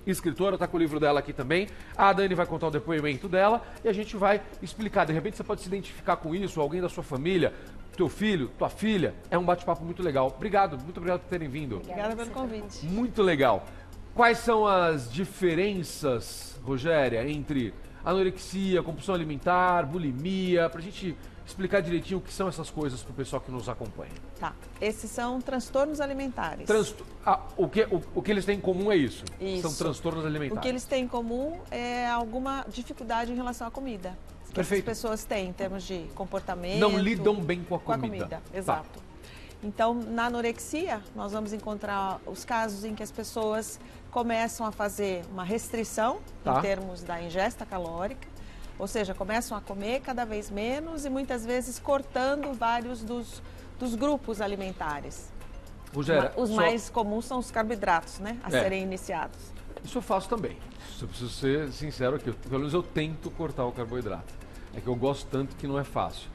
escritora, tá com o livro dela aqui também. A Dani vai contar o depoimento dela e a gente vai explicar. De repente você pode se identificar com isso, alguém da sua família, teu filho, tua filha. É um bate-papo muito legal. Obrigado, muito obrigado por terem vindo.
Obrigada pelo convite.
Muito legal. Quais são as diferenças, Rogéria, entre anorexia, compulsão alimentar, bulimia, pra gente explicar direitinho o que são essas coisas para o pessoal que nos acompanha.
Tá. Esses são transtornos alimentares.
O que eles têm em comum é isso.
Isso.
São transtornos alimentares.
O que eles têm em comum é alguma dificuldade em relação à comida. Que essas pessoas têm em termos de comportamento.
Não lidam bem com a comida.
Com a comida, exato. Então, na anorexia, nós vamos encontrar os casos em que as pessoas começam a fazer uma restrição em termos da ingesta calórica, ou seja, começam a comer cada vez menos e muitas vezes cortando vários dos grupos alimentares.
Rogéria,
os mais comuns são os carboidratos, né, a serem iniciados.
Isso eu faço também. Eu preciso ser sincero aqui. Pelo menos eu tento cortar o carboidrato. É que eu gosto tanto que não é fácil.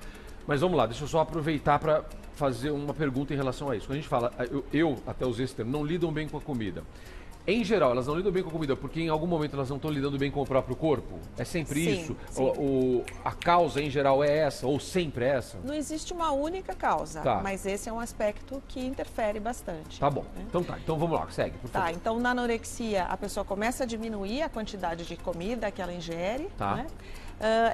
Mas vamos lá, deixa eu só aproveitar para fazer uma pergunta em relação a isso. Quando a gente fala, eu até usei esse termo, não lidam bem com a comida. Em geral, elas não lidam bem com a comida porque em algum momento elas não estão lidando bem com o próprio corpo? É sempre isso?
Sim.
A causa em geral é essa? Ou sempre é essa?
Não existe uma única causa, mas esse é um aspecto que interfere bastante.
Tá bom.
Né?
Então vamos lá, segue, por favor.
Então na anorexia a pessoa começa a diminuir a quantidade de comida que ela ingere, né?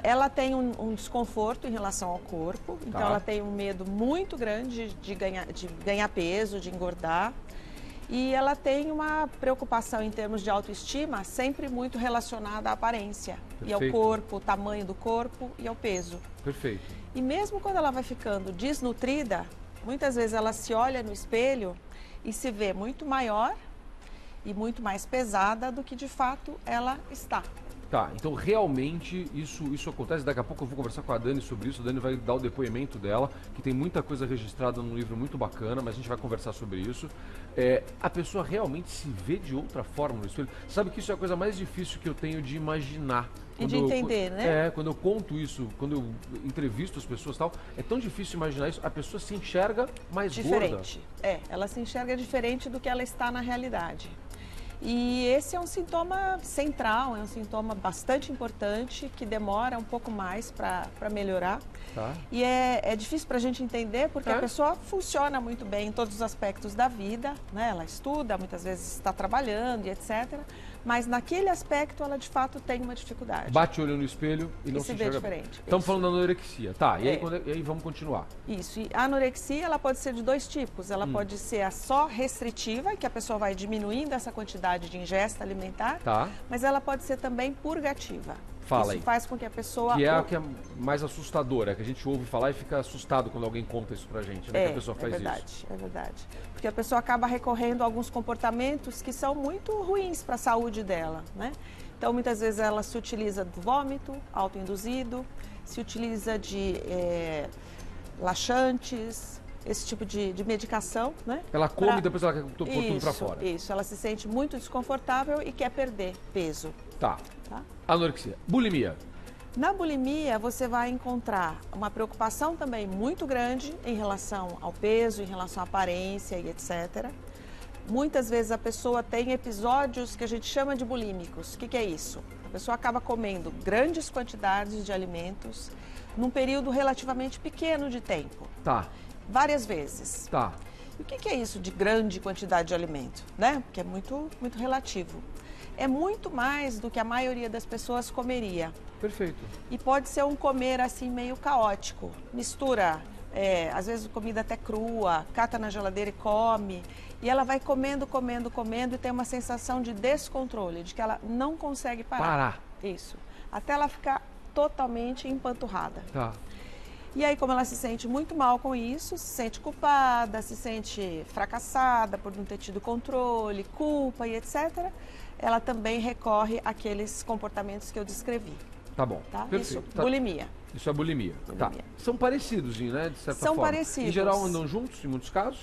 Ela tem um desconforto em relação ao corpo, então ela tem um medo muito grande de ganhar peso, de engordar. E ela tem uma preocupação em termos de autoestima sempre muito relacionada à aparência. Perfeito. E ao corpo, o tamanho do corpo e ao peso.
Perfeito.
E mesmo quando ela vai ficando desnutrida, muitas vezes ela se olha no espelho e se vê muito maior e muito mais pesada do que de fato ela está.
Tá, então realmente isso acontece. Daqui a pouco eu vou conversar com a Dani sobre isso. A Dani vai dar o depoimento dela, que tem muita coisa registrada num livro muito bacana, mas a gente vai conversar sobre isso. A pessoa realmente se vê de outra forma no espelho. Sabe que isso é a coisa mais difícil que eu tenho de imaginar.
E de entender, né?
Quando eu conto isso, quando eu entrevisto as pessoas e tal, é tão difícil imaginar isso. A pessoa se enxerga mais
diferente.
gorda.
Ela se enxerga diferente do que ela está na realidade. E esse é um sintoma central, é um sintoma bastante importante, que demora um pouco mais para melhorar. E é difícil para a gente entender porque a pessoa funciona muito bem em todos os aspectos da vida, né? Ela estuda, muitas vezes está trabalhando e etc. Mas naquele aspecto ela de fato tem uma dificuldade.
Bate o olho no espelho e não se
vê
enxerga
diferente.
Estamos falando da anorexia. E aí vamos continuar.
Isso. E a anorexia ela pode ser de dois tipos. Ela pode ser a só restritiva, que a pessoa vai diminuindo essa quantidade de ingesta alimentar. Mas ela pode ser também purgativa. Isso faz com que a pessoa...
Que é a que é mais assustadora, que a gente ouve falar e fica assustado quando alguém conta isso pra gente, né? Que a pessoa faz isso.
É verdade. Porque a pessoa acaba recorrendo a alguns comportamentos que são muito ruins para a saúde dela, né? Então, muitas vezes ela se utiliza do vômito autoinduzido, se utiliza de laxantes, esse tipo de medicação, né?
Ela come e depois ela quer pôr tudo pra fora.
Isso, ela se sente muito desconfortável e quer perder peso.
Tá. Anorexia. Bulimia.
Na bulimia, você vai encontrar uma preocupação também muito grande em relação ao peso, em relação à aparência e etc. Muitas vezes a pessoa tem episódios que a gente chama de bulímicos. O que é isso? A pessoa acaba comendo grandes quantidades de alimentos num período relativamente pequeno de tempo. Várias vezes. E o que é isso de grande quantidade de alimento, né? Porque é muito, muito relativo. É muito mais do que a maioria das pessoas comeria.
Perfeito.
E pode ser um comer assim meio caótico. Mistura, às vezes comida até crua, cata na geladeira e come. E ela vai comendo e tem uma sensação de descontrole, de que ela não consegue parar. Isso. Até ela ficar totalmente empanturrada. E aí, como ela se sente muito mal com isso, se sente culpada, se sente fracassada por não ter tido controle, culpa e etc., ela também recorre àqueles comportamentos que eu descrevi.
Tá bom.
Isso, bulimia.
Isso é bulimia. São parecidos, né, de certa forma.
São parecidos.
Em geral andam juntos, em muitos casos?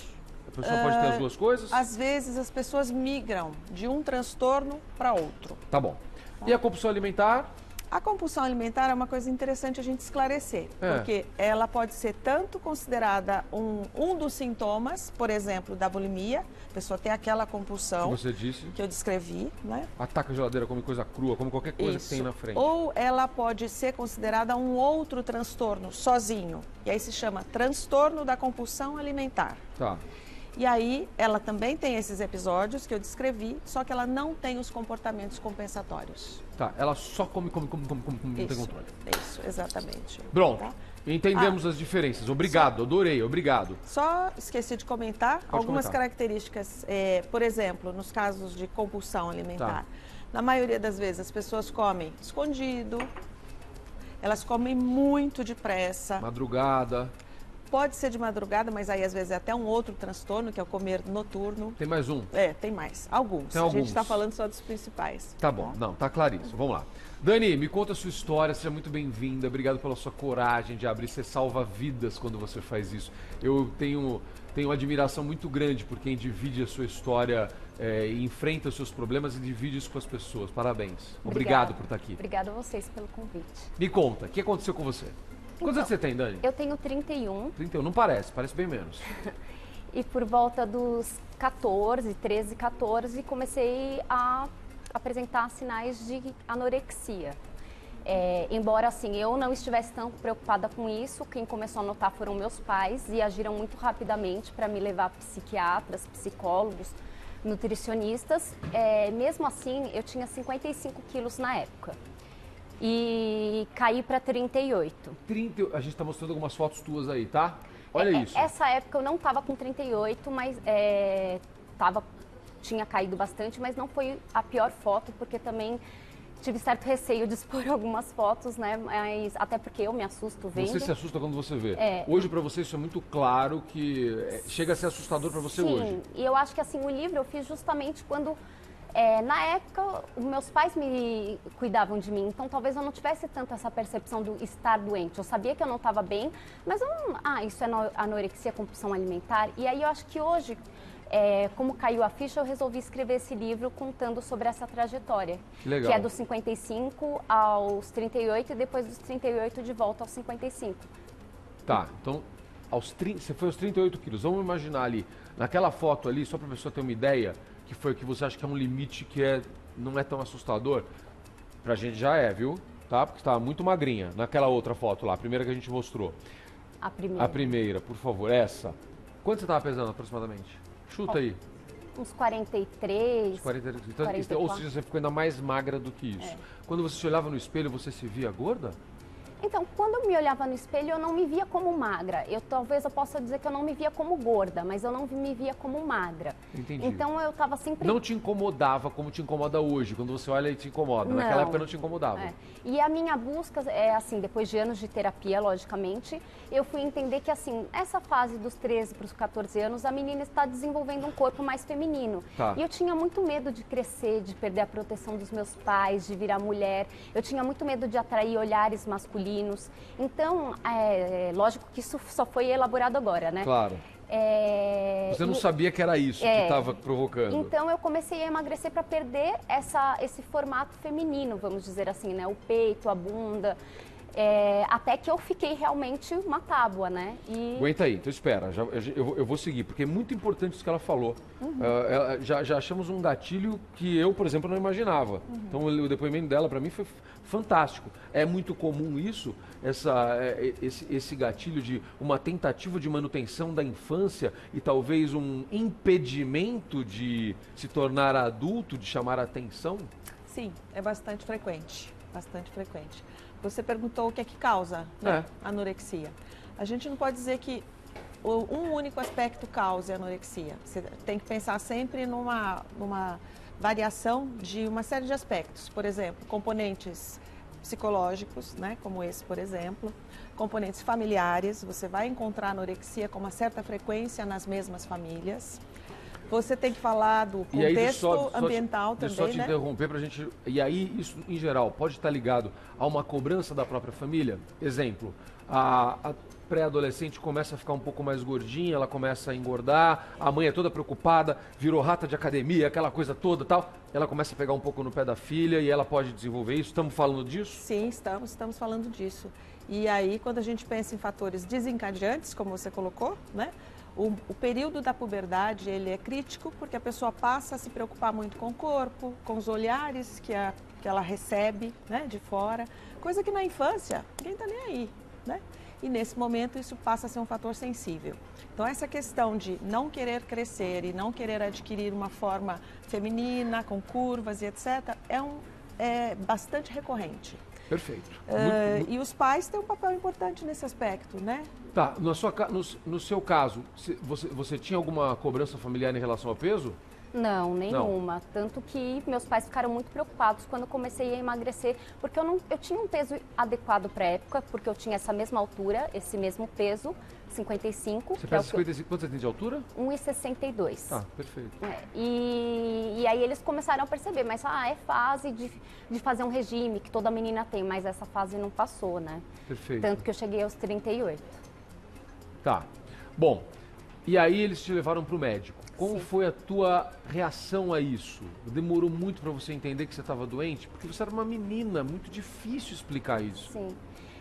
A pessoa pode ter as duas coisas?
Às vezes as pessoas migram de um transtorno para outro.
Tá bom. E a compulsão alimentar?
A compulsão alimentar é uma coisa interessante a gente esclarecer, porque ela pode ser tanto considerada um dos sintomas, por exemplo, da bulimia, a pessoa tem aquela compulsão
que você disse,
que eu descrevi, né?
Ataca a geladeira, come coisa crua, come qualquer coisa que tem na frente.
Ou ela pode ser considerada um outro transtorno, sozinho, e aí se chama transtorno da compulsão alimentar. E aí, ela também tem esses episódios que eu descrevi, só que ela não tem os comportamentos compensatórios.
Ela só come, não tem controle.
Isso, exatamente.
Pronto. Entendemos as diferenças. Obrigado, adorei, obrigado.
Só esqueci de comentar algumas
comentar.
características, por exemplo, nos casos de compulsão alimentar.
Tá.
Na maioria das vezes as pessoas comem escondido, elas comem muito depressa.
Madrugada.
Pode ser de madrugada, mas aí às vezes é até um outro transtorno, que é o comer noturno.
Tem mais um?
Tem mais. Alguns.
Tem
A
alguns.
gente está falando só dos principais.
Tá bom, não, tá claríssimo. Vamos lá. Dani, me conta a sua história, seja muito bem-vinda. Obrigado pela sua coragem de abrir. Você salva vidas quando você faz isso. Eu tenho uma admiração muito grande por quem divide a sua história, e enfrenta os seus problemas e divide isso com as pessoas. Parabéns. Obrigado por estar aqui.
Obrigada a vocês pelo convite.
Me conta, o que aconteceu com você? Quantos anos você tem, Dani?
Eu tenho 31.
31, não parece bem menos.
E por volta dos 13, 14, comecei a apresentar sinais de anorexia. Embora assim, eu não estivesse tão preocupada com isso, quem começou a notar foram meus pais e agiram muito rapidamente para me levar a psiquiatras, psicólogos, nutricionistas. Mesmo assim, eu tinha 55 quilos na época. E caí para 38.
A gente tá mostrando algumas fotos tuas aí, tá? Olha isso.
Essa época eu não estava com 38, mas tinha caído bastante, mas não foi a pior foto, porque também tive certo receio de expor algumas fotos, né? Mas até porque eu me assusto vendo.
Você se assusta quando você vê. Hoje para você isso é muito claro que chega a ser assustador para você hoje.
Sim, e eu acho que assim, o livro eu fiz justamente quando... na época, os meus pais me cuidavam de mim, então talvez eu não tivesse tanto essa percepção do estar doente. Eu sabia que eu não estava bem, mas eu não... isso é anorexia, compulsão alimentar. E aí eu acho que hoje, como caiu a ficha, eu resolvi escrever esse livro contando sobre essa trajetória.
Que legal.
Que é dos 55 aos 38 e depois dos 38 de volta aos 55.
Tá, então você foi aos 38 quilos. Vamos imaginar ali, naquela foto ali, só para a pessoa ter uma ideia, que foi o que você acha que é um limite que não é tão assustador, pra gente já viu? Tá? Porque estava muito magrinha naquela outra foto lá, a primeira que a gente mostrou.
A primeira.
A primeira, por favor, essa. Quanto você estava pesando aproximadamente? Chuta aí.
Uns 43.
43. Então,
44.
ou seja, você ficou ainda mais magra do que isso. Quando você se olhava no espelho, você se via gorda?
Então, quando eu me olhava no espelho, eu não me via como magra. Talvez eu possa dizer que eu não me via como gorda, mas eu não me via como magra.
Entendi.
Então, eu estava sempre...
Não te incomodava como te incomoda hoje, quando você olha e te incomoda. Naquela época não te incomodava.
E a minha busca, assim, depois de anos de terapia, logicamente, eu fui entender que, assim, essa fase dos 13 para os 14 anos, a menina está desenvolvendo um corpo mais feminino.
Tá.
E eu tinha muito medo de crescer, de perder a proteção dos meus pais, de virar mulher. Eu tinha muito medo de atrair olhares masculinos. Então, lógico que isso só foi elaborado agora, né?
Claro. Você não sabia que era isso que estava provocando.
Então, eu comecei a emagrecer para perder esse formato feminino, vamos dizer assim, né? O peito, a bunda... até que eu fiquei realmente uma tábua, né?
Aguenta aí, então espera, eu vou seguir, porque é muito importante isso que ela falou. Já achamos um gatilho que eu, por exemplo, não imaginava. Então o depoimento dela para mim foi fantástico. É muito comum isso, esse gatilho de uma tentativa de manutenção da infância e talvez um impedimento de se tornar adulto, de chamar a atenção?
Sim, é bastante frequente, bastante frequente. Você perguntou o que é que causa, né, anorexia. A gente não pode dizer que um único aspecto cause anorexia. Você tem que pensar sempre numa variação de uma série de aspectos. Por exemplo, componentes psicológicos, né, como esse, por exemplo. Componentes familiares, você vai encontrar anorexia com uma certa frequência nas mesmas famílias. Você tem que falar do contexto ambiental também,
só te interromper pra gente... E aí, isso, em geral, pode estar ligado a uma cobrança da própria família? Exemplo, a pré-adolescente começa a ficar um pouco mais gordinha, ela começa a engordar, a mãe é toda preocupada, virou rata de academia, aquela coisa toda e tal. Ela começa a pegar um pouco no pé da filha e ela pode desenvolver isso. Estamos falando disso?
Sim, estamos falando disso. E aí, quando a gente pensa em fatores desencadeantes, como você colocou, né? O período da puberdade, ele é crítico porque a pessoa passa a se preocupar muito com o corpo, com os olhares que ela recebe, né, de fora, coisa que na infância ninguém está nem aí, né? E nesse momento isso passa a ser um fator sensível. Então essa questão de não querer crescer e não querer adquirir uma forma feminina, com curvas e etc., é bastante recorrente.
Perfeito.
E os pais têm um papel importante nesse aspecto, né?
Tá, no seu caso, você tinha alguma cobrança familiar em relação ao peso?
Não, nenhuma. Tanto que meus pais ficaram muito preocupados quando eu comecei a emagrecer, porque eu tinha um peso adequado para a época, porque eu tinha essa mesma altura, esse mesmo peso, 55.
Você pesa 55, quanto você tem de altura?
1,62.
Tá, perfeito.
E aí eles começaram a perceber, mas é fase de fazer um regime, que toda menina tem, mas essa fase não passou, né?
Perfeito.
Tanto que eu cheguei aos 38.
Tá. Bom, e aí eles te levaram para o médico. Como foi a tua reação a isso? Demorou muito para você entender que você estava doente? Porque você era uma menina, muito difícil explicar isso.
Sim.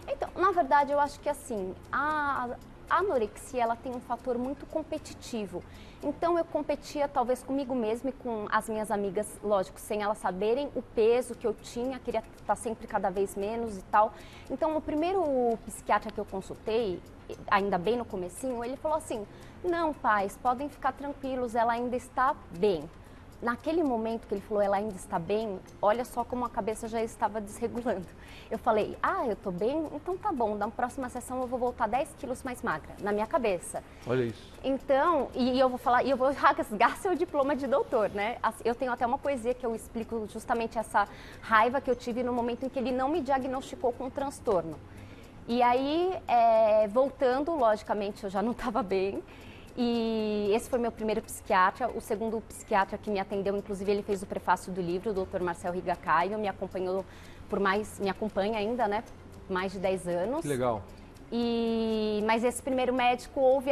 Então, na verdade, eu acho que assim, a anorexia, ela tem um fator muito competitivo. Então, eu competia talvez comigo mesma e com as minhas amigas, lógico, sem elas saberem o peso que eu tinha, queria estar sempre cada vez menos e tal. Então, o primeiro psiquiatra que eu consultei, ainda bem no comecinho, ele falou assim, não, pais, podem ficar tranquilos, ela ainda está bem. Naquele momento que ele falou, ela ainda está bem, olha só como a cabeça já estava desregulando. Eu falei, eu tô bem? Então tá bom, na próxima sessão eu vou voltar 10 quilos mais magra, na minha cabeça.
Olha isso.
Então, e eu vou falar, e eu vou rasgar seu diploma de doutor, né? Eu tenho até uma poesia que eu explico justamente essa raiva que eu tive no momento em que ele não me diagnosticou com um transtorno. E aí, voltando, logicamente, eu já não estava bem. E esse foi meu primeiro psiquiatra. O segundo psiquiatra que me atendeu, inclusive, ele fez o prefácio do livro, o Dr. Marcel Rigacaio, me acompanhou me acompanha ainda, né, mais de 10 anos.
Que legal.
Mas esse primeiro médico houve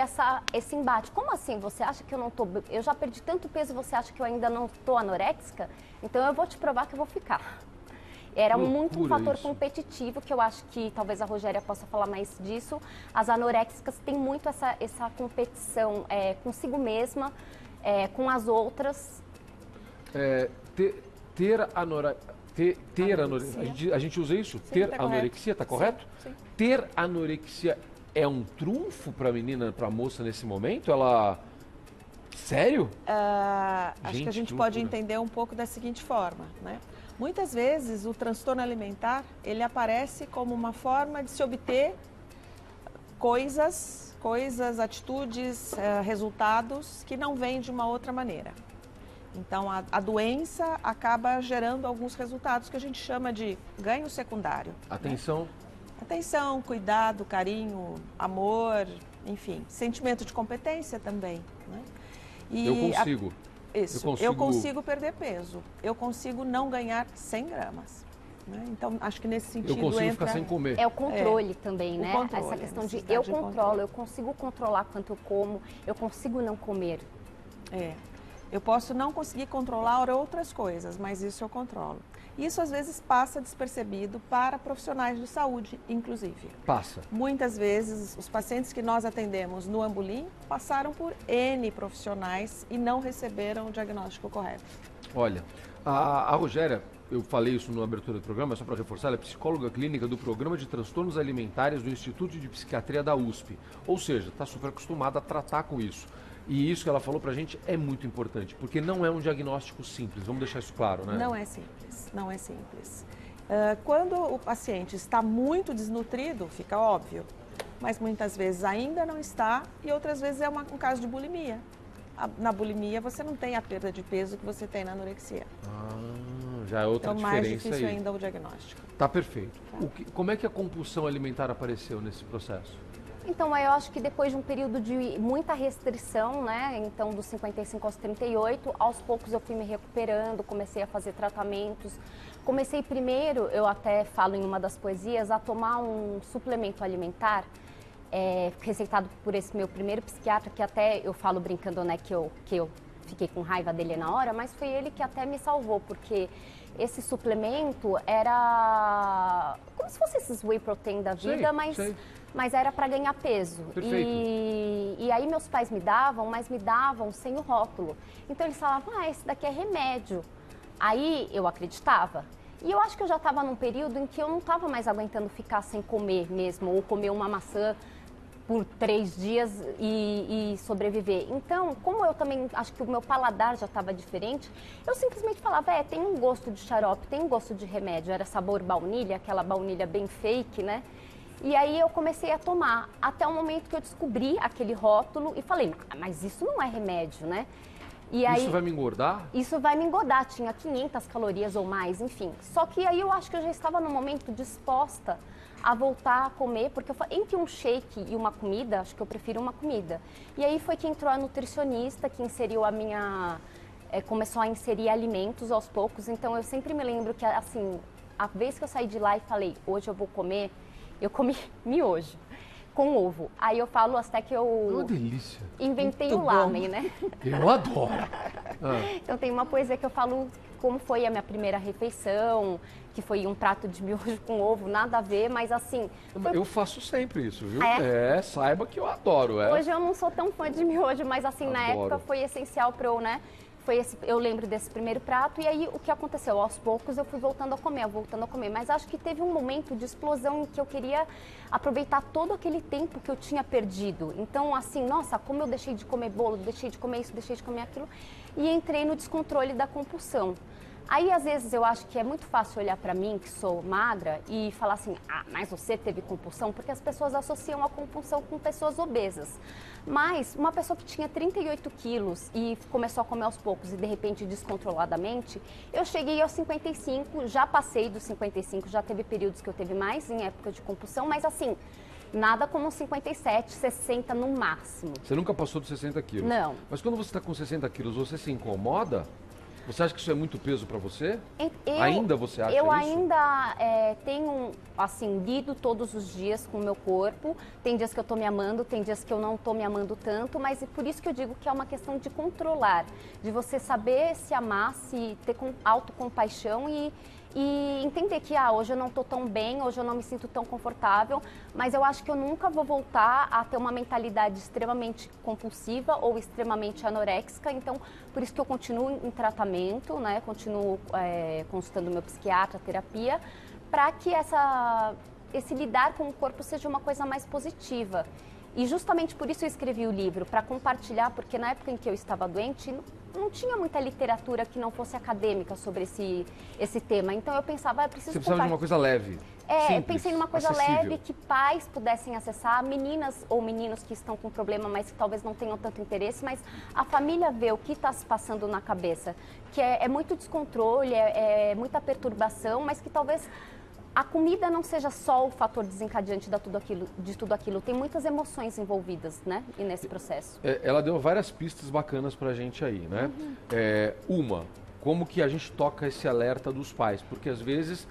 esse embate. Como assim? Você acha que eu não tô... Eu já perdi tanto peso, você acha que eu ainda não tô anoréxica? Então eu vou te provar que eu vou ficar. Era muito um fator competitivo, que eu acho que talvez a Rogéria possa falar mais disso. As anoréxicas têm muito essa competição consigo mesma, com as outras.
Ter anorexia. A gente usa isso?
Sim,
Ter
tá
anorexia, tá correto?
Sim.
Ter anorexia é um trunfo para a menina, para a moça nesse momento? Ela... Sério?
Acho que a gente pode entender um pouco da seguinte forma, né? Muitas vezes o transtorno alimentar, ele aparece como uma forma de se obter coisas, atitudes, resultados que não vêm de uma outra maneira. Então, a doença acaba gerando alguns resultados que a gente chama de ganho secundário.
Atenção.
Né? Atenção, cuidado, carinho, amor, enfim, sentimento de competência também. Né?
Eu consigo.
Eu consigo perder peso. Eu consigo não ganhar 100 gramas. Né? Então, acho que nesse sentido
eu consigo ficar sem comer.
É o controle também, né?
Controle,
essa questão de eu controlo, eu consigo controlar quanto eu como, eu consigo não comer.
Eu posso não conseguir controlar outras coisas, mas isso eu controlo. Isso, às vezes, passa despercebido para profissionais de saúde, inclusive.
Passa.
Muitas vezes, os pacientes que nós atendemos no Ambulim passaram por N profissionais e não receberam o diagnóstico correto.
Olha, a Rogéria, eu falei isso na abertura do programa, só para reforçar, ela é psicóloga clínica do Programa de Transtornos Alimentares do Instituto de Psiquiatria da USP. Ou seja, está super acostumada a tratar com isso. E isso que ela falou pra gente é muito importante, porque não é um diagnóstico simples, vamos deixar isso claro, né?
Não é simples, não é simples. Quando o paciente está muito desnutrido, fica óbvio, mas muitas vezes ainda não está e outras vezes é um caso de bulimia. Na bulimia você não tem a perda de peso que você tem na anorexia.
Já é outra
então,
diferença
mais difícil
aí.
ainda o diagnóstico.
Tá perfeito. Como é que a compulsão alimentar apareceu nesse processo?
Então, eu acho que depois de um período de muita restrição, né, então dos 55 aos 38, aos poucos eu fui me recuperando, comecei a fazer tratamentos. Comecei primeiro, eu até falo em uma das poesias, a tomar um suplemento alimentar, receitado por esse meu primeiro psiquiatra, que até eu falo brincando, né, que eu fiquei com raiva dele na hora, mas foi ele que até me salvou, porque esse suplemento era como se fosse esses whey protein da vida, mas era para ganhar peso.
Perfeito.
E aí meus pais me davam, mas me davam sem o rótulo. Então eles falavam, esse daqui é remédio. Aí eu acreditava. E eu acho que eu já estava num período em que eu não estava mais aguentando ficar sem comer mesmo, ou comer uma maçã por 3 dias e sobreviver. Então, como eu também acho que o meu paladar já estava diferente, eu simplesmente falava, tem um gosto de xarope, tem um gosto de remédio. Era sabor baunilha, aquela baunilha bem fake, né? E aí eu comecei a tomar, até o momento que eu descobri aquele rótulo e falei, mas isso não é remédio, né? E aí,
isso vai me engordar?
Isso vai me engordar, tinha 500 calorias ou mais, enfim. Só que aí eu acho que eu já estava no momento disposta a voltar a comer, porque entre um shake e uma comida, acho que eu prefiro uma comida. E aí foi que entrou a nutricionista, que inseriu a minha... começou a inserir alimentos aos poucos, então eu sempre me lembro que, assim, a vez que eu saí de lá e falei, hoje eu vou comer, eu comi miojo com ovo. Aí eu falo até que eu...
Uma delícia.
Inventei
Muito
o lamen, né?
Eu adoro.
Então tem uma poesia que eu falo como foi a minha primeira refeição, que foi um prato de miojo com ovo, nada a ver, mas assim...
Eu faço sempre isso, viu?
É?
Saiba que eu adoro.
Hoje eu não sou tão fã de miojo, mas assim, na
Adoro.
época foi essencial para eu, né? Eu lembro desse primeiro prato e aí o que aconteceu? Aos poucos eu fui voltando a comer, mas acho que teve um momento de explosão em que eu queria aproveitar todo aquele tempo que eu tinha perdido. Então, assim, nossa, como eu deixei de comer bolo, deixei de comer isso, deixei de comer aquilo e entrei no descontrole da compulsão. Aí, às vezes, eu acho que é muito fácil olhar para mim, que sou magra, e falar assim, mas você teve compulsão? Porque as pessoas associam a compulsão com pessoas obesas. Mas uma pessoa que tinha 38 quilos e começou a comer aos poucos e, de repente, descontroladamente, eu cheguei aos 55, já passei dos 55, já teve períodos que eu teve mais em época de compulsão, mas assim, nada como 57, 60 no máximo.
Você nunca passou dos 60 quilos?
Não.
Mas quando você está com 60 quilos, você se incomoda? Você acha que isso é muito peso para você? Ainda você acha isso?
Eu ainda tenho, assim, lido todos os dias com o meu corpo. Tem dias que eu tô me amando, tem dias que eu não tô me amando tanto, mas é por isso que eu digo que é uma questão de controlar, de você saber se amar, se ter autocompaixão e entender que hoje eu não estou tão bem, hoje eu não me sinto tão confortável, mas eu acho que eu nunca vou voltar a ter uma mentalidade extremamente compulsiva ou extremamente anoréxica, então por isso que eu continuo em tratamento, né? Continuo consultando meu psiquiatra, terapia, para que esse lidar com o corpo seja uma coisa mais positiva. E justamente por isso eu escrevi o livro, para compartilhar, porque na época em que eu estava doente, não tinha muita literatura que não fosse acadêmica sobre esse tema. Então eu pensava, eu preciso
Você precisava de uma coisa leve.
eu
simples,
pensei numa coisa
acessível.
leve que pais pudessem acessar, meninas ou meninos que estão com problema, mas que talvez não tenham tanto interesse, mas a família vê o que está se passando na cabeça, que é muito descontrole, é muita perturbação, mas que talvez a comida não seja só o fator desencadeante de tudo aquilo. Tem muitas emoções envolvidas, né, e nesse processo.
Ela deu várias pistas bacanas pra gente aí, né? Como que a gente toca esse alerta dos pais? Porque às vezes,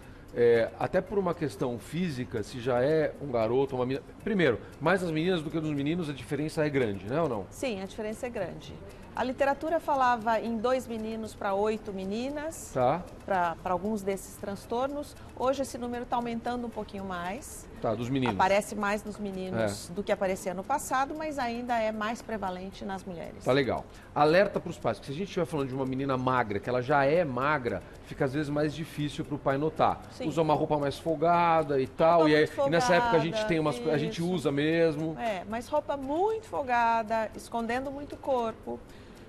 até por uma questão física, se já é um garoto, uma menina... Primeiro, mais nas meninas do que nos meninos, a diferença é grande, né ou não?
Sim, a diferença é grande. A literatura falava em 2 meninos para 8 meninas,
Tá.
para alguns desses transtornos. Hoje esse número está aumentando um pouquinho mais.
Tá, dos meninos.
Aparece mais nos meninos do que aparecia no passado, mas ainda é mais prevalente nas mulheres.
Tá legal. Alerta para os pais, porque se a gente estiver falando de uma menina magra, que ela já é magra, fica às vezes mais difícil para o pai notar.
Sim.
Usa uma roupa mais folgada e tal,
Roupa
e
muito
nessa época a gente
folgada,
tem a gente
isso.
usa mesmo.
Mas roupa muito folgada, escondendo muito o corpo,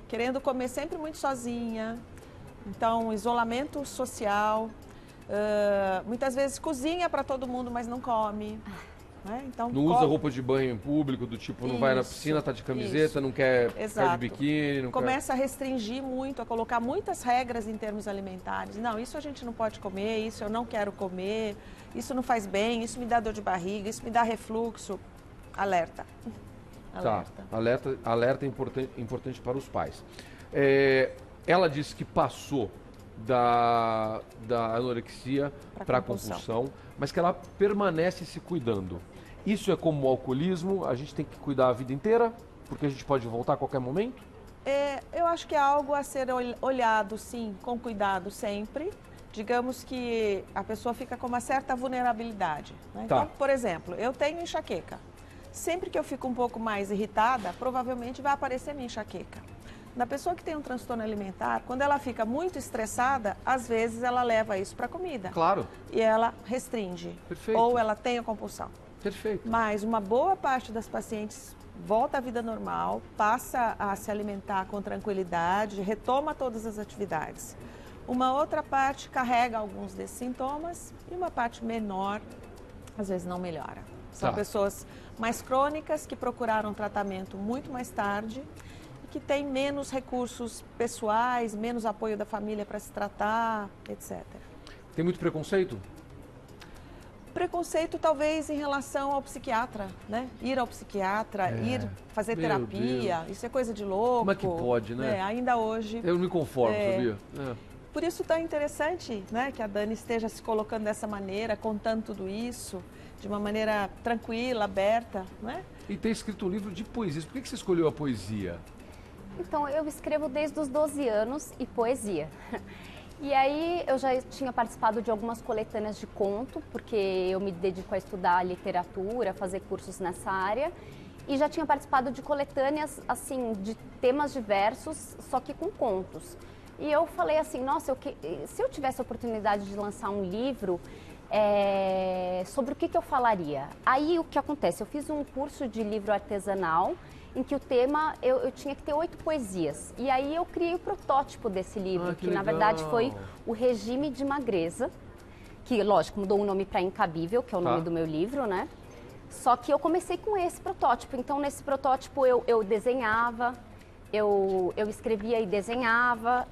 querendo comer sempre muito sozinha. Então, isolamento social. Muitas vezes cozinha para todo mundo, mas não come. Né? Então,
Não usa roupa de banho em público, do tipo, não vai na
Isso,
piscina, tá de camiseta,
isso.
não quer ficar de
Exato.
biquíni, não
Começa a restringir muito, a colocar muitas regras em termos alimentares. Não, isso a gente não pode comer, isso eu não quero comer, isso não faz bem, isso me dá dor de barriga, isso me dá refluxo. Alerta.
Tá, alerta é importante para os pais. Ela disse que passou da anorexia para a compulsão, mas que ela permanece se cuidando. Isso é como o alcoolismo, a gente tem que cuidar a vida inteira, porque a gente pode voltar a qualquer momento?
Eu acho que é algo a ser olhado, sim, com cuidado sempre. Digamos que a pessoa fica com uma certa vulnerabilidade. Né?
Tá.
Então, por exemplo, eu tenho enxaqueca. Sempre que eu fico um pouco mais irritada, provavelmente vai aparecer minha enxaqueca. Na pessoa que tem um transtorno alimentar, quando ela fica muito estressada, às vezes ela leva isso para a comida.
Claro.
E ela restringe.
Perfeito.
Ou ela tem a compulsão.
Perfeito.
Mas uma boa parte das pacientes volta à vida normal, passa a se alimentar com tranquilidade, retoma todas as atividades. Uma outra parte carrega alguns desses sintomas e uma parte menor, às vezes, não melhora. São pessoas mais crônicas que procuraram tratamento muito mais tarde e que têm menos recursos pessoais, menos apoio da família para se tratar, etc.
Tem muito preconceito?
Preconceito talvez em relação ao psiquiatra, né? Ir ao psiquiatra, ir fazer
Meu
terapia,
Deus.
isso é coisa de louco.
Como é que pode, né?
Ainda hoje.
Eu não me conformo, sabia?
Por isso tão interessante, né, que a Dani esteja se colocando dessa maneira, contando tudo isso, de uma maneira tranquila, aberta, né?
E tem escrito um livro de poesias. Por que você escolheu a poesia?
Então, eu escrevo desde os 12 anos e poesia. E aí eu já tinha participado de algumas coletâneas de conto, porque eu me dedico a estudar literatura, fazer cursos nessa área. E já tinha participado de coletâneas, assim, de temas diversos, só que com contos. E eu falei assim, nossa, se eu tivesse a oportunidade de lançar um livro, sobre o que eu falaria? Aí o que acontece? Eu fiz um curso de livro artesanal, em que o tema, eu tinha que ter 8 poesias. E aí eu criei o protótipo desse livro, que na verdade foi o Regime de Magreza, que lógico mudou o nome para Incabível, que é o nome do meu livro, né? Só que eu comecei com esse protótipo. Então nesse protótipo eu desenhava, eu escrevia e desenhava,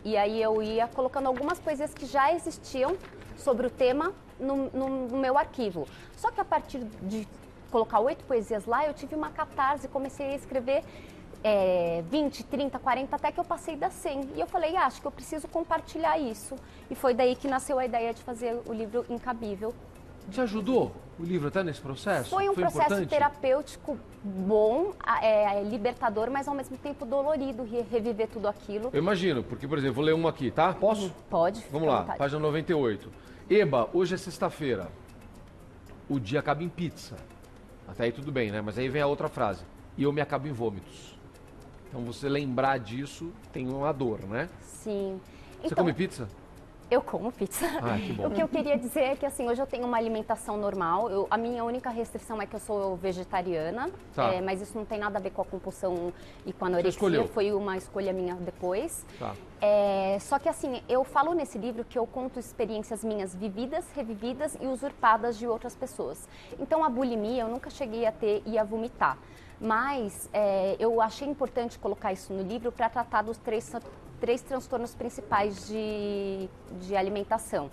e aí eu ia colocando algumas poesias que já existiam sobre o tema no meu arquivo. Só que a partir de colocar 8 poesias lá, eu tive uma catarse, comecei a escrever 20, 30, 40, até que eu passei das 100. E eu falei, acho que eu preciso compartilhar isso. E foi daí que nasceu a ideia de fazer o livro Incabível.
Te ajudou o livro até nesse processo?
Foi um processo
importante?
terapêutico bom, libertador, mas ao mesmo tempo dolorido, reviver tudo aquilo.
Eu imagino, porque, por exemplo, vou ler uma aqui, tá? Posso?
Pode.
Vamos lá, página 98. Eba, hoje é sexta-feira. O dia acaba em pizza. Até aí tudo bem, né? Mas aí vem a outra frase. E eu me acabo em vômitos. Então você lembrar disso tem uma dor, né?
Sim.
Você come pizza?
Eu como pizza.
Ah, que bom.
O que eu queria dizer é que assim, hoje eu tenho uma alimentação normal. A minha única restrição é que eu sou vegetariana, mas isso não tem nada a ver com a compulsão e com a anorexia. Foi uma escolha minha depois.
Tá.
Só que assim, eu falo nesse livro que eu conto experiências minhas vividas, revividas e usurpadas de outras pessoas. Então a bulimia eu nunca cheguei a ter e a vomitar. Mas eu achei importante colocar isso no livro para tratar dos três transtornos principais de alimentação.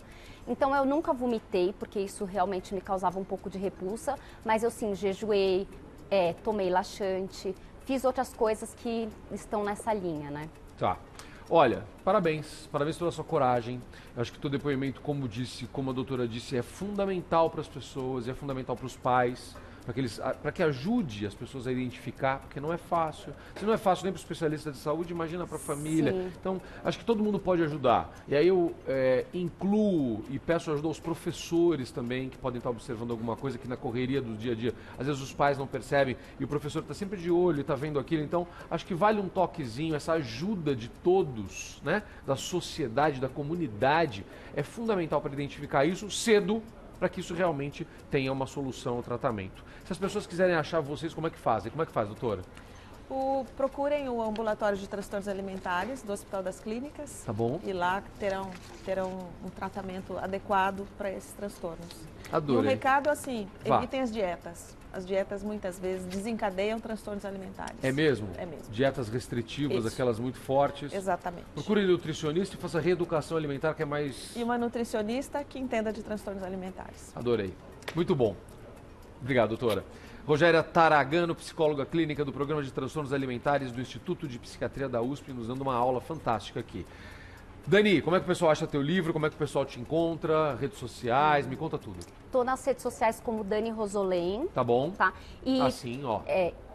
Então eu nunca vomitei, porque isso realmente me causava um pouco de repulsa, mas eu sim jejuei, tomei laxante, fiz outras coisas que estão nessa linha, né?
Tá. Olha, parabéns pela sua coragem. Eu acho que o teu depoimento, como a doutora disse, é fundamental para as pessoas, é fundamental para os pais, para que ajude as pessoas a identificar, porque não é fácil. Se não é fácil nem para o especialista de saúde, imagina para a família.
Sim.
Então, acho que todo mundo pode ajudar. E aí eu incluo e peço ajuda aos professores também, que podem estar observando alguma coisa que na correria do dia a dia, às vezes os pais não percebem e o professor está sempre de olho e está vendo aquilo. Então, acho que vale um toquezinho, essa ajuda de todos, né, da sociedade, da comunidade, é fundamental para identificar isso cedo, para que isso realmente tenha uma solução ao tratamento. Se as pessoas quiserem achar vocês, como é que fazem? Como é que faz, doutora?
Procurem o ambulatório de transtornos alimentares do Hospital das Clínicas.
Tá bom.
E lá terão um tratamento adequado para esses transtornos.
Adorei.
E um recado assim, evitem as dietas. As dietas muitas vezes desencadeiam transtornos alimentares.
É mesmo?
É mesmo.
Dietas restritivas,
Isso.
aquelas muito fortes.
Exatamente.
Procure nutricionista e faça reeducação alimentar, que é mais...
E uma nutricionista que entenda de transtornos alimentares.
Adorei. Muito bom. Obrigado, doutora. Rogéria Taragano, psicóloga clínica do Programa de Transtornos Alimentares do Instituto de Psiquiatria da USP, nos dando uma aula fantástica aqui. Dani, como é que o pessoal acha teu livro? Como é que o pessoal te encontra? Redes sociais? Me conta tudo.
Estou nas redes sociais como Dani Rosolém.
Tá bom.
Tá? E,
assim, ó.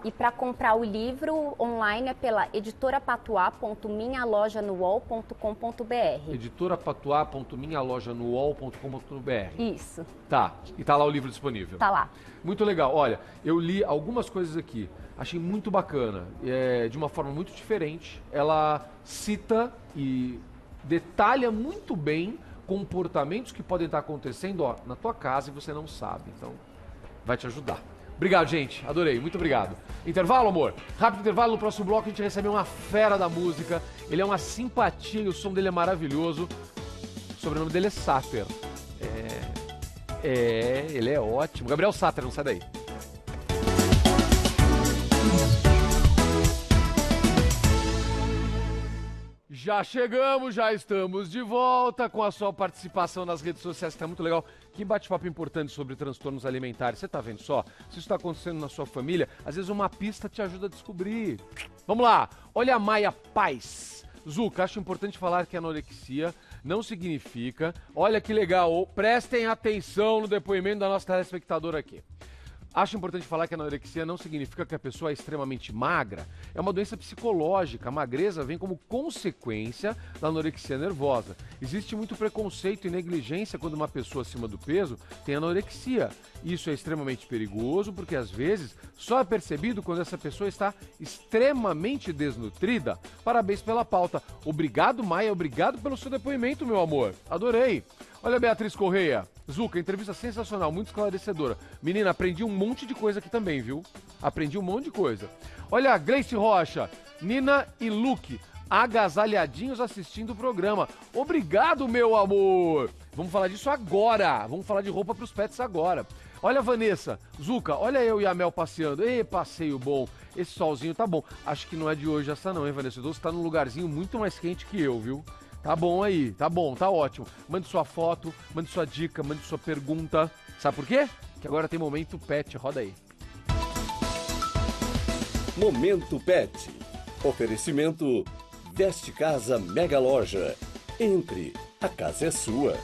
E para comprar o livro online é pela editorapatuá.minhalojanool.com.br.
editorapatuá.minhalojanool.com.br.
Isso.
Tá. E tá lá o livro disponível.
Tá lá.
Muito legal. Olha, eu li algumas coisas aqui. Achei muito bacana. De uma forma muito diferente. Ela cita e detalha muito bem comportamentos que podem estar acontecendo na tua casa e você não sabe. Então, vai te ajudar. Obrigado, gente. Adorei. Muito obrigado. Intervalo, amor? Rápido intervalo. No próximo bloco a gente recebe uma fera da música. Ele é uma simpatia e o som dele é maravilhoso. O sobrenome dele é Sater. Ele é ótimo. Gabriel Sater, não sai daí. Já chegamos, já estamos de volta com a sua participação nas redes sociais, que tá muito legal. Que bate-papo importante sobre transtornos alimentares. Você tá vendo só? Se isso está acontecendo na sua família, às vezes uma pista te ajuda a descobrir. Vamos lá, olha a Maia Paz. Zuca, acho importante falar que anorexia não significa... Olha que legal, prestem atenção no depoimento da nossa telespectadora aqui. Acho importante falar que a anorexia não significa que a pessoa é extremamente magra. É uma doença psicológica. A magreza vem como consequência da anorexia nervosa. Existe muito preconceito e negligência quando uma pessoa acima do peso tem anorexia. Isso é extremamente perigoso porque, às vezes, só é percebido quando essa pessoa está extremamente desnutrida. Parabéns pela pauta. Obrigado, Maia. Obrigado pelo seu depoimento, meu amor. Adorei. Olha a Beatriz Correia. Zuca, entrevista sensacional, muito esclarecedora. Menina, aprendi um monte de coisa aqui também, viu? Aprendi um monte de coisa. Olha a Gleice Rocha, Nina e Luke, agasalhadinhos assistindo o programa. Obrigado, meu amor! Vamos falar disso agora. Vamos falar de roupa pros pets agora. Olha a Vanessa, Zuca, olha eu e a Mel passeando. Ei, passeio bom. Esse solzinho tá bom. Acho que não é de hoje essa não, hein, Vanessa? Você tá num lugarzinho muito mais quente que eu, viu? Tá bom aí, tá bom, tá ótimo. Mande sua foto, mande sua dica, mande sua pergunta. Sabe por quê? Que agora tem Momento Pet, roda aí.
Momento Pet. Oferecimento Veste Casa Mega Loja. Entre, a casa é sua.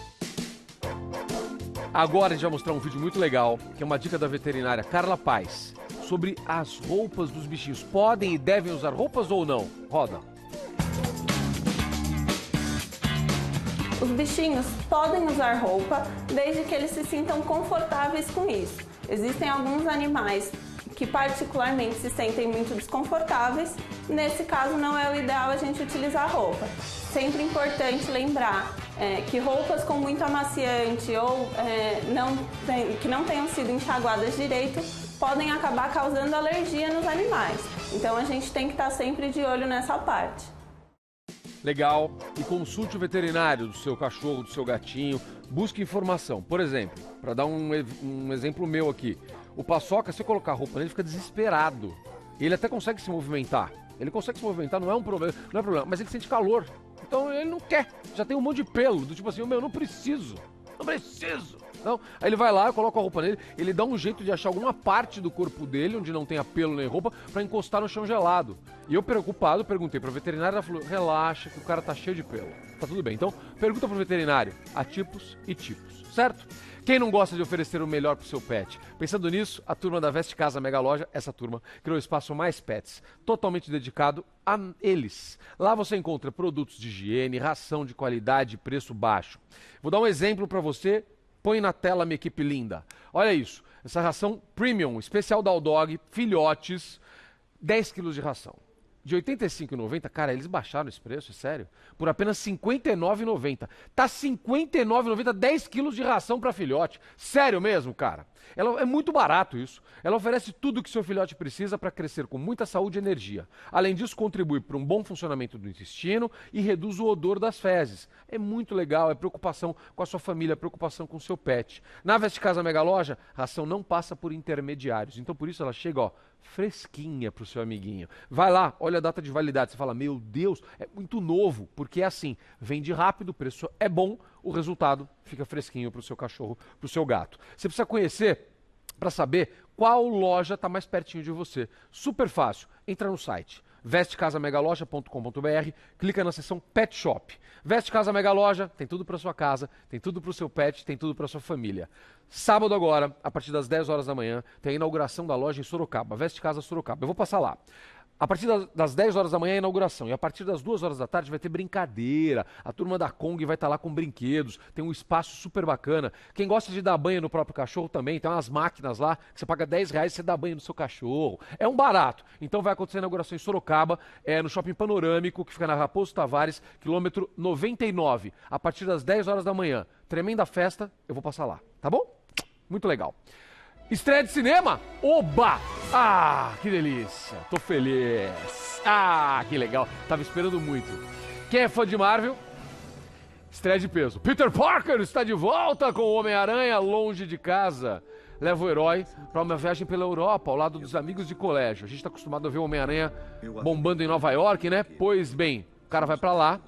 Agora a gente vai mostrar um vídeo muito legal, que é uma dica da veterinária Carla Paz, sobre as roupas dos bichinhos. Podem e devem usar roupas ou não? Roda.
Os bichinhos podem usar roupa desde que eles se sintam confortáveis com isso. Existem alguns animais que particularmente se sentem muito desconfortáveis. Nesse caso não é o ideal a gente utilizar roupa. Sempre importante lembrar que roupas com muito amaciante ou que não tenham sido enxaguadas direito podem acabar causando alergia nos animais. Então a gente tem que estar sempre de olho nessa parte.
Legal. E consulte o veterinário do seu cachorro, do seu gatinho. Busque informação. Por exemplo, para dar um exemplo meu aqui. O Paçoca, se eu colocar roupa nele, fica desesperado. Ele até consegue se movimentar. Ele consegue se movimentar, não é problema, mas ele sente calor. Então ele não quer. Já tem um monte de pelo. Do tipo assim, eu não preciso. Não preciso. Não. Aí ele vai lá, eu coloco a roupa nele, ele dá um jeito de achar alguma parte do corpo dele, onde não tenha pelo nem roupa, pra encostar no chão gelado. E eu, preocupado, perguntei pra veterinária, ela falou, relaxa que o cara tá cheio de pelo. Tá tudo bem. Então, pergunta pro veterinário, há tipos e tipos, certo? Quem não gosta de oferecer o melhor pro seu pet? Pensando nisso, a turma da Veste Casa Mega Loja, essa turma, criou o espaço Mais Pets, totalmente dedicado a eles. Lá você encontra produtos de higiene, ração de qualidade e preço baixo. Vou dar um exemplo pra você. Põe na tela, minha equipe linda. Olha isso. Essa ração Premium, especial da Dog, filhotes, 10 quilos de ração. De R$ 85,90, cara, eles baixaram esse preço, é sério? Por apenas R$ 59,90. Tá R$ 59,90, 10 quilos de ração para filhote. Sério mesmo, cara? É muito barato isso. Ela oferece tudo o que seu filhote precisa para crescer com muita saúde e energia. Além disso, contribui para um bom funcionamento do intestino e reduz o odor das fezes. É muito legal, é preocupação com a sua família, preocupação com o seu pet. Na Veste Casa Mega Loja, a ração não passa por intermediários. Então, por isso, ela chega, fresquinha pro seu amiguinho. Vai lá, olha a data de validade. Você fala, meu Deus, é muito novo. Porque é assim, vende rápido, o preço é bom, o resultado fica fresquinho pro seu cachorro, pro seu gato. Você precisa conhecer para saber qual loja está mais pertinho de você. Super fácil. Entra no site vestecasamegaloja.com.br, clica na seção Pet Shop. Veste Casa Mega Loja, tem tudo para sua casa, tem tudo para o seu pet, tem tudo para sua família. Sábado agora, a partir das 10 horas da manhã, tem a inauguração da loja em Sorocaba, Veste Casa Sorocaba. Eu vou passar lá. A partir das 10 horas da manhã é a inauguração e a partir das 2 horas da tarde vai ter brincadeira. A turma da Kong vai estar lá com brinquedos, tem um espaço super bacana. Quem gosta de dar banho no próprio cachorro também, tem umas máquinas lá que você paga R$10 e você dá banho no seu cachorro. É um barato. Então vai acontecer a inauguração em Sorocaba, no Shopping Panorâmico, que fica na Raposo Tavares, quilômetro 99, a partir das 10 horas da manhã. Tremenda festa, eu vou passar lá, tá bom? Muito legal. Estreia de cinema? Oba! Ah, que delícia. Tô feliz. Ah, que legal. Tava esperando muito. Quem é fã de Marvel? Estreia de peso. Peter Parker está de volta com o Homem-Aranha longe de casa. Leva o herói para uma viagem pela Europa, ao lado dos amigos de colégio. A gente tá acostumado a ver o Homem-Aranha bombando em Nova York, né? Pois bem, o cara vai para lá.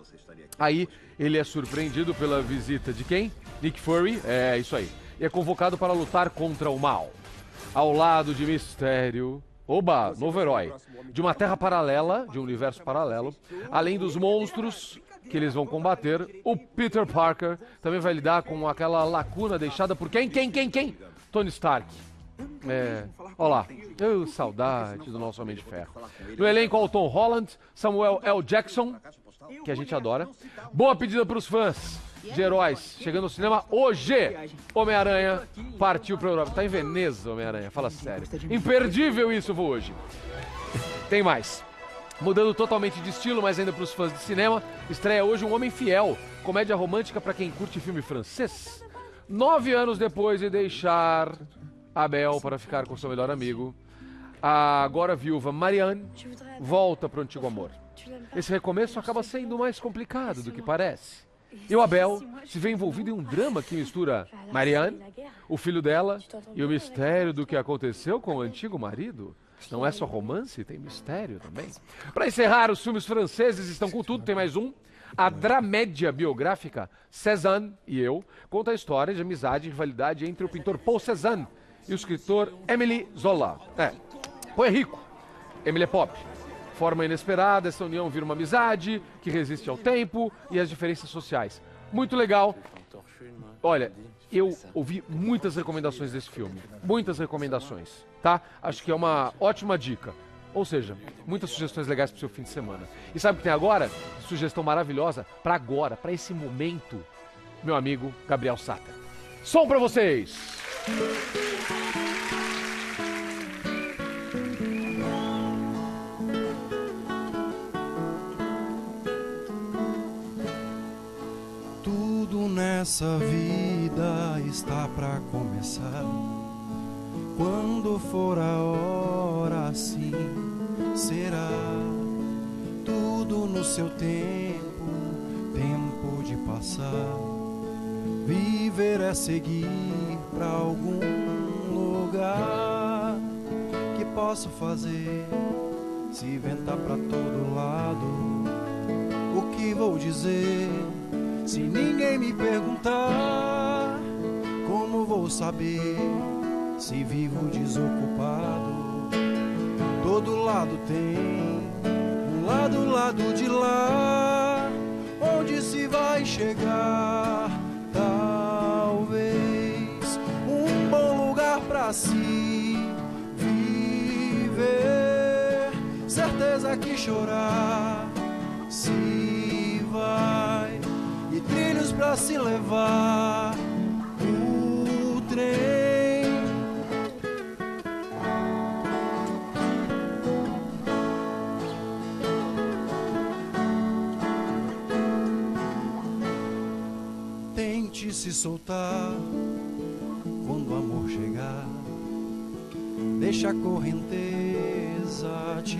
Aí ele é surpreendido pela visita de quem? Nick Fury. É, isso aí. E é convocado para lutar contra o mal. Ao lado de Mistério. Oba, novo herói. De uma terra paralela, de um universo paralelo. Além dos monstros que eles vão combater, o Peter Parker também vai lidar com aquela lacuna deixada por quem? Tony Stark. Olha lá. Saudade do nosso Homem de Ferro. No elenco, o Tom Holland, Samuel L. Jackson, que a gente adora. Boa pedida para os fãs de heróis. Chegando ao cinema hoje. Homem-Aranha partiu para a Europa. Tá em Veneza, Homem-Aranha. Fala sério. Imperdível isso, vou hoje. Tem mais. Mudando totalmente de estilo, mas ainda para os fãs de cinema, estreia hoje Um Homem Fiel, comédia romântica para quem curte filme francês. 9 anos depois de deixar Abel para ficar com seu melhor amigo, a agora viúva Marianne volta para o antigo amor. Esse recomeço acaba sendo mais complicado do que parece. E o Abel se vê envolvido em um drama que mistura Marianne, o filho dela, e o mistério do que aconteceu com o antigo marido. Não é só romance, tem mistério também. Para encerrar, os filmes franceses estão com tudo, tem mais um. A dramédia biográfica Cézanne e Eu conta a história de amizade e rivalidade entre o pintor Paul Cézanne e o escritor Émile Zola. Paul é rico, Émile é pobre. Forma inesperada, essa união vira uma amizade que resiste ao tempo e às diferenças sociais. Muito legal. Olha, eu ouvi muitas recomendações desse filme. Muitas recomendações, tá? Acho que é uma ótima dica. Ou seja, muitas sugestões legais pro seu fim de semana. E sabe o que tem agora? Sugestão maravilhosa para agora, para esse momento. Meu amigo Gabriel Sata. Som para vocês!
Tudo nessa vida está pra começar. Quando for a hora, assim será. Tudo no seu tempo, tempo de passar. Viver é seguir pra algum lugar. Que posso fazer se ventar pra todo lado? O que vou dizer se ninguém me perguntar? Como vou saber se vivo desocupado? Todo lado tem um lado de lá, onde se vai chegar. Talvez um bom lugar pra se viver. Certeza que chorar se vai, e trilhos pra se levar o trem. Tente se soltar quando o amor chegar. Deixa a correnteza te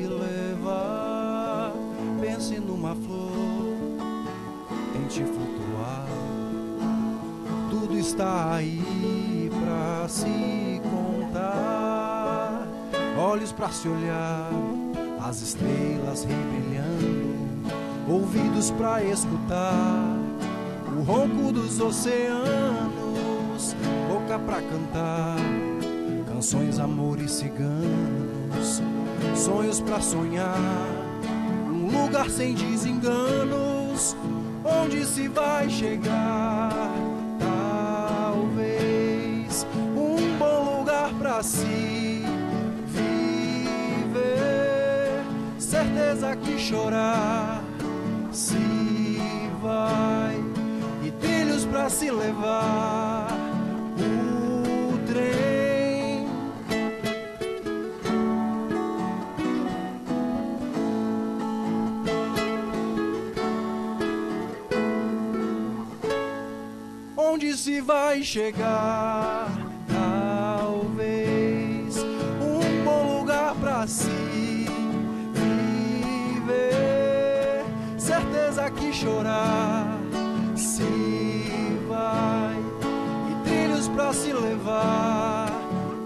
levar. Pense numa flor, tente flutuar. Tudo está aí pra se contar. Olhos pra se olhar, as estrelas rebrilhando. Ouvidos pra escutar o ronco dos oceanos. Boca pra cantar canções, amores ciganos. Sonhos pra sonhar, um lugar sem desenganos, onde se vai chegar. Talvez um bom lugar pra se viver. Certeza que chorar se vai, e trilhos pra se levar o trem. Onde se vai chegar, talvez se viver, certeza que chorar se vai, e trilhos pra se levar.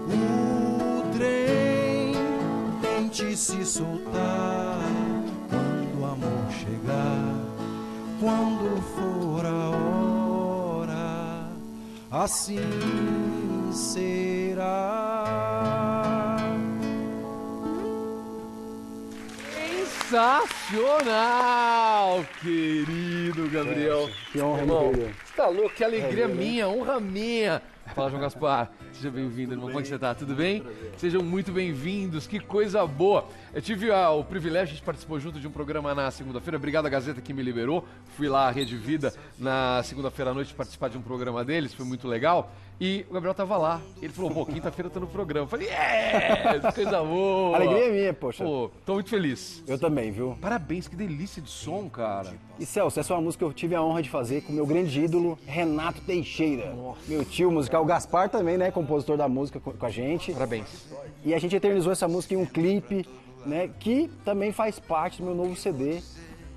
O trem tente se soltar quando o amor chegar, quando for a hora, assim será.
Sensacional, querido Gabriel.
Que honra,
irmão.
querido.
Você tá louco? Que alegria minha, honra minha. Fala, João Gaspar. Seja bem-vindo, irmão. Como é que você tá? Tudo bem? Sejam muito bem-vindos. Que coisa boa. Eu tive o privilégio, a gente participou junto de um programa na segunda-feira. Obrigado à Gazeta que me liberou. Fui lá à Rede Vida na segunda-feira à noite participar de um programa deles. Foi muito legal. E o Gabriel tava lá. Ele falou, pô, quinta-feira eu tô no programa. Eu falei, coisa boa.
Alegria minha, poxa.
Pô, tô muito feliz.
Eu também, viu?
Parabéns, que delícia de som, cara.
E Celso, essa é uma música que eu tive a honra de fazer com o meu grande ídolo, Renato Teixeira. Nossa. Meu tio musical, o Gaspar também, né, compositor da música com a gente.
Parabéns.
E a gente eternizou essa música em um clipe, né, que também faz parte do meu novo CD.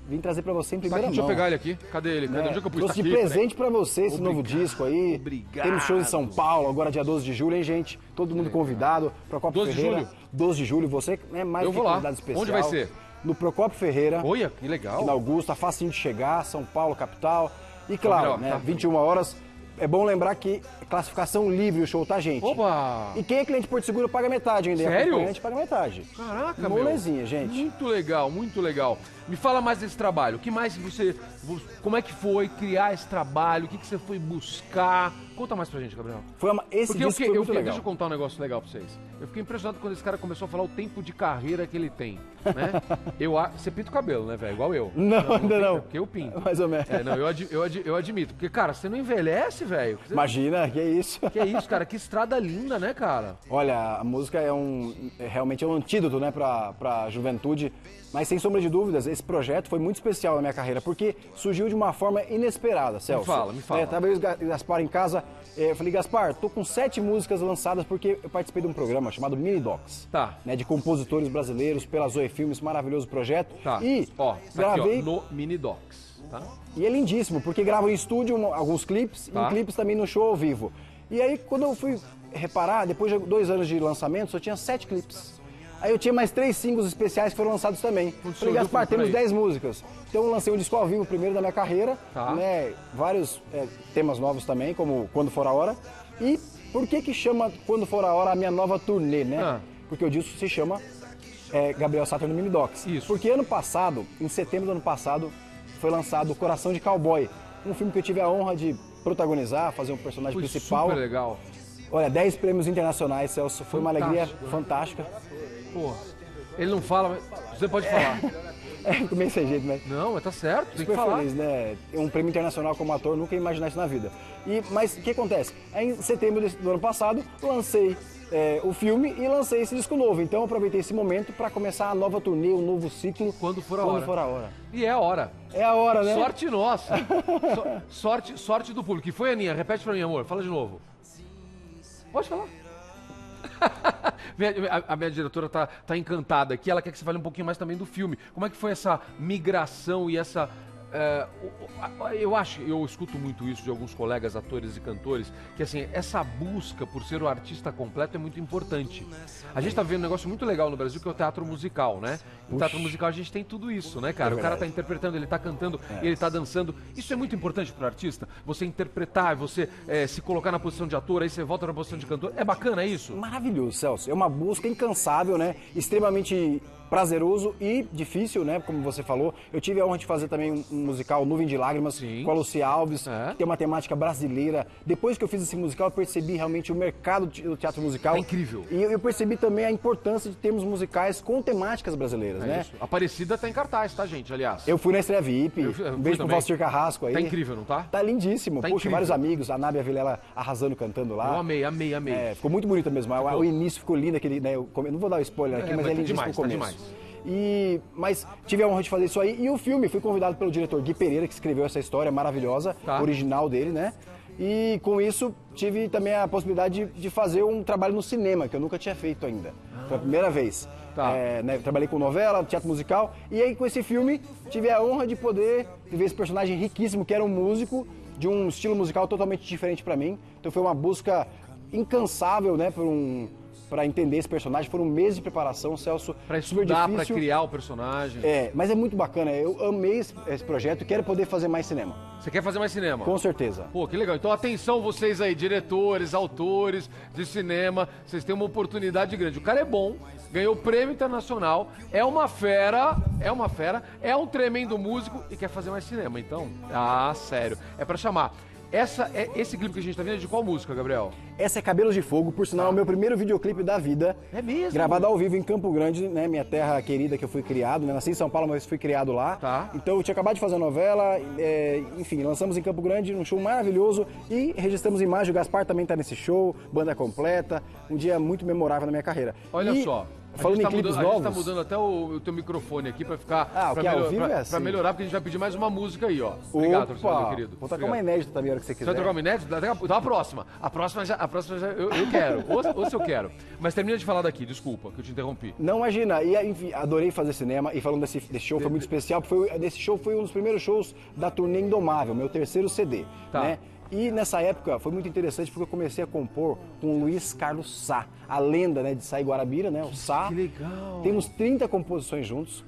Vim trazer pra você em primeira mão.
Deixa eu pegar ele aqui. Cadê ele? Cadê?
Né?
Onde é que eu pus?
Trouxe de presente pra você esse novo disco aí.
Obrigado.
Temos shows em São Paulo, agora dia 12 de julho, hein, gente? Todo mundo convidado. Procópio
12 de
Ferreira.
julho?
12 de julho, você é mais
Eu
que
vou lá.
convidado especial.
Onde vai ser?
No Procópio Ferreira.
Olha, que legal.
Na Augusta, facinho de chegar, São Paulo, capital. E claro,
Gabriel,
né, 21 horas. É bom lembrar que é classificação livre o show, tá, gente?
Oba!
E quem é cliente de Porto Seguro paga metade ainda.
Sério?
E acompanhante paga metade.
Caraca, meu.
Molezinha, gente.
Muito legal, muito legal. Me fala mais desse trabalho. O que mais como é que foi criar esse trabalho? O que você foi buscar? Conta mais pra gente, Gabriel.
Esse disco foi muito legal.
Deixa eu contar um negócio legal pra vocês. Eu fiquei impressionado quando esse cara começou a falar o tempo de carreira que ele tem, né? Você pinta o cabelo, né, velho? Igual eu.
Não, ainda não.
Porque eu pinto.
Mais ou menos.
Não, eu admito. Porque, cara, você não envelhece, velho.
Imagina, que é isso.
Que é isso, cara. Que estrada linda, né, cara?
Olha, a música realmente é um antídoto, né, pra juventude. Mas, sem sombra de dúvidas, esse projeto foi muito especial na minha carreira, porque surgiu de uma forma inesperada, Celso.
Me fala.
Tava eu e o Gaspar em casa, eu falei, Gaspar, tô com 7 músicas lançadas, porque eu participei de um programa chamado Mini Docs.
Tá.
Né, de compositores brasileiros, pela Zoe Filmes, maravilhoso projeto.
Tá.
E
gravei aqui, no Mini Docs, tá?
E é lindíssimo, porque grava em estúdio alguns clipes,
tá,
e clipes também no show ao vivo. E aí, quando eu fui reparar, depois de 2 anos de lançamento, só tinha 7 clipes. Aí eu tinha mais 3 singles especiais que foram lançados também. Falei, Gaspar, temos 10 músicas. Então eu lancei um disco ao vivo primeiro da minha carreira, né? Vários temas novos também, como Quando For a Hora. E por que chama Quando For a Hora a minha nova turnê, né? Porque o disco se chama Gabriel Saturno Mini Docs.
Isso.
Porque ano passado, em setembro do ano passado, foi lançado Coração de Cowboy. Um filme que eu tive a honra de protagonizar, fazer um personagem principal.
Super legal.
Olha, 10 prêmios internacionais, Celso. Foi uma alegria fantástica.
Pô, ele não fala, mas você pode falar.
Começo sem jeito, né?
Não, mas tá certo, tem
Super
que falar.
feliz, né? Um prêmio internacional como ator, nunca ia imaginar isso na vida. Mas o que acontece? Aí, em setembro do ano passado, lancei o filme e lancei esse disco novo. Então eu aproveitei esse momento para começar a nova turnê, um novo ciclo.
Quando for a hora. E é a hora.
É a hora, né?
Sorte nossa. sorte do público. E foi, Aninha? Repete pra mim, amor. Fala de novo. Pode falar. A minha diretora tá encantada aqui, ela quer que você fale um pouquinho mais também do filme. Como é que foi essa migração e essa... eu escuto muito isso de alguns colegas, atores e cantores, que assim, essa busca por ser o artista completo é muito importante. A gente tá vendo um negócio muito legal no Brasil, que é o teatro musical, né? No teatro musical a gente tem tudo isso, né, cara? O cara tá interpretando, ele tá cantando, ele tá dançando. Isso é muito importante pro artista, você interpretar, você se colocar na posição de ator, aí você volta na posição de cantor. É bacana isso?
Maravilhoso, Celso. É uma busca incansável, né? Extremamente prazeroso e difícil, né? Como você falou. Eu tive a honra de fazer também um musical Nuvem de Lágrimas, sim, com a Lucia Alves, que tem uma temática brasileira. Depois que eu fiz esse musical, eu percebi realmente o mercado do teatro musical.
É incrível.
E eu percebi também a importância de termos musicais com temáticas brasileiras, né?
Isso. Aparecida tá em cartaz, tá, gente? Aliás.
Eu fui na estreia VIP, um beijo pro Valcir Carrasco aí.
Tá incrível, não tá?
Tá lindíssimo.
Tá
Poxa,
incrível.
vários amigos, a Nábia Vilela arrasando, cantando lá.
Eu amei.
Ficou muito bonita mesmo. O início ficou lindo, aquele, né? Eu não vou dar o spoiler aqui, mas é lindíssimo o começo.
Tá demais.
Mas tive a honra de fazer isso aí. E o filme, fui convidado pelo diretor Gui Pereira, que escreveu essa história maravilhosa, original dele, né? E com isso, tive também a possibilidade de fazer um trabalho no cinema, que eu nunca tinha feito ainda. Foi a primeira vez.
Tá.
Né, trabalhei com novela, teatro musical, e aí com esse filme tive a honra de poder viver esse personagem riquíssimo, que era um músico de um estilo musical totalmente diferente para mim. Então foi uma busca incansável, né, para entender esse personagem. Foram meses de preparação, Celso.
Pra estudar, pra criar o personagem.
Mas é muito bacana. Eu amei esse projeto e quero poder fazer mais cinema.
Você quer fazer mais cinema?
Com certeza.
Pô, que legal. Então atenção vocês aí, diretores, autores de cinema, vocês têm uma oportunidade grande. O cara é bom, ganhou prêmio internacional, é uma fera, é um tremendo músico e quer fazer mais cinema. Então, sério, é pra chamar. Esse clipe que a gente tá vendo é de qual música, Gabriel?
Essa é Cabelos de Fogo, por sinal, é o meu primeiro videoclipe da vida.
É mesmo?
Gravado ao vivo em Campo Grande, né? Minha terra querida que eu fui criado, né? Nasci em São Paulo, mas fui criado lá.
Tá.
Então eu tinha acabado de fazer a novela, enfim, lançamos em Campo Grande, um show maravilhoso e registramos imagem. O Gaspar também tá nesse show, banda completa, um dia muito memorável na minha carreira.
Olha só.
Falando em clipes novos...
A gente tá mudando até o teu microfone aqui pra ficar... Pra melhorar, porque a gente vai pedir mais uma música aí, ó. Obrigado, torcedor querido.
Vou tocar uma inédita também, a hora que você quiser.
Você vai tocar uma inédita? Então a próxima. A próxima já eu quero. Ou se eu quero. Mas termina de falar daqui, desculpa, que eu te interrompi.
Não, imagina. E, enfim, adorei fazer cinema. E falando desse show, foi muito especial, porque esse show foi um dos primeiros shows da turnê Indomável, meu terceiro CD.
Tá.
Né? E nessa época foi muito interessante porque eu comecei a compor com o Luiz Carlos Sá, a lenda, né, de Sá e Guarabira, né? O Sá.
Que legal.
Temos 30 composições juntos.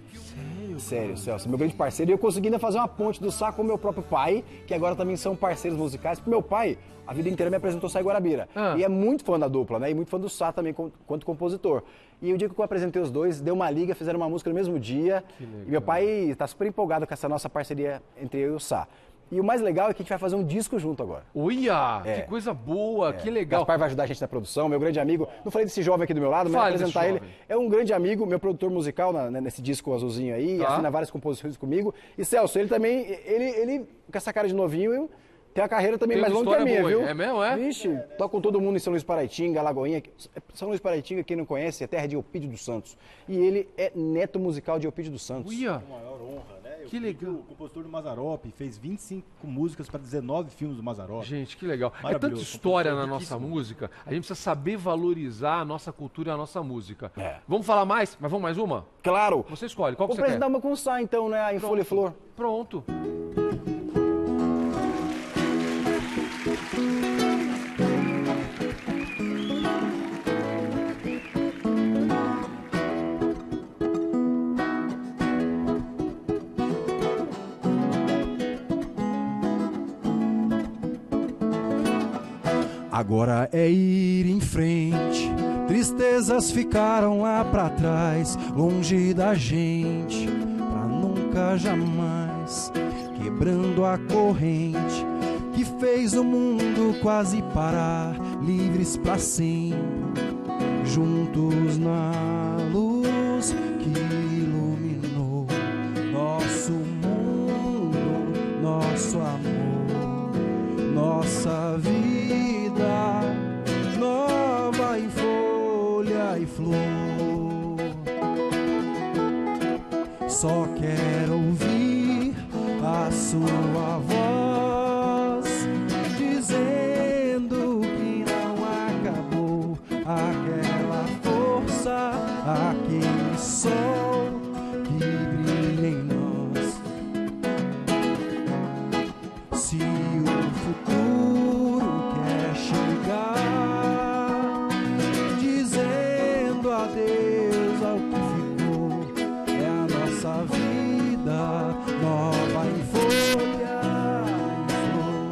Sério, Celso, meu grande parceiro. E eu consegui ainda fazer uma ponte do Sá com o meu próprio pai, que agora também são parceiros musicais. Porque meu pai, a vida inteira, me apresentou Sá e Guarabira. E é muito fã da dupla, né? E muito fã do Sá também, quanto compositor. E o dia que eu apresentei os dois, deu uma liga, fizeram uma música no mesmo dia. E meu pai está super empolgado com essa nossa parceria entre eu e o Sá. E o mais legal é que a gente vai fazer um disco junto agora.
Uia! Que coisa boa, que legal.
O Gaspar vai ajudar a gente na produção, meu grande amigo. Não falei desse jovem aqui do meu lado, mas apresentar ele. É um grande amigo, meu produtor musical nesse disco azulzinho aí, assina várias composições comigo. E Celso, ele também, ele com essa cara de novinho, tem a carreira também mais longa que a minha, viu?
É mesmo, é?
Vixe, toca com todo mundo em São Luís Paraitinga, Lagoinha. São Luís Paraitinga, quem não conhece, é terra de Eupídio dos Santos. E ele é neto musical de Eupídio dos Santos.
Uia!
A maior honra, né?
Que legal.
O compositor do Mazzaropi fez 25 músicas para 19 filmes do Mazzaropi.
Gente, que legal. É tanta história na nossa música, a gente precisa saber valorizar a nossa cultura e a nossa música. Vamos falar mais? Mas vamos mais uma?
Claro.
Você escolhe, qual que você quer?
Vou apresentar uma com o Sá, então, né? Em Folha e Flor.
Pronto.
Agora é ir em frente, tristezas ficaram lá pra trás, longe da gente, pra nunca jamais, quebrando a corrente que fez o mundo quase parar, livres pra sempre, juntos na luz que iluminou nosso mundo, nosso amor, nossa vida. Nova em folha e flor. Só quero ouvir a sua voz dizendo que não acabou aquela força, aquele sol que brilha em nós. Se o futuro quer chegar dizendo adeus ao que ficou, é a nossa vida nova em folha e flor.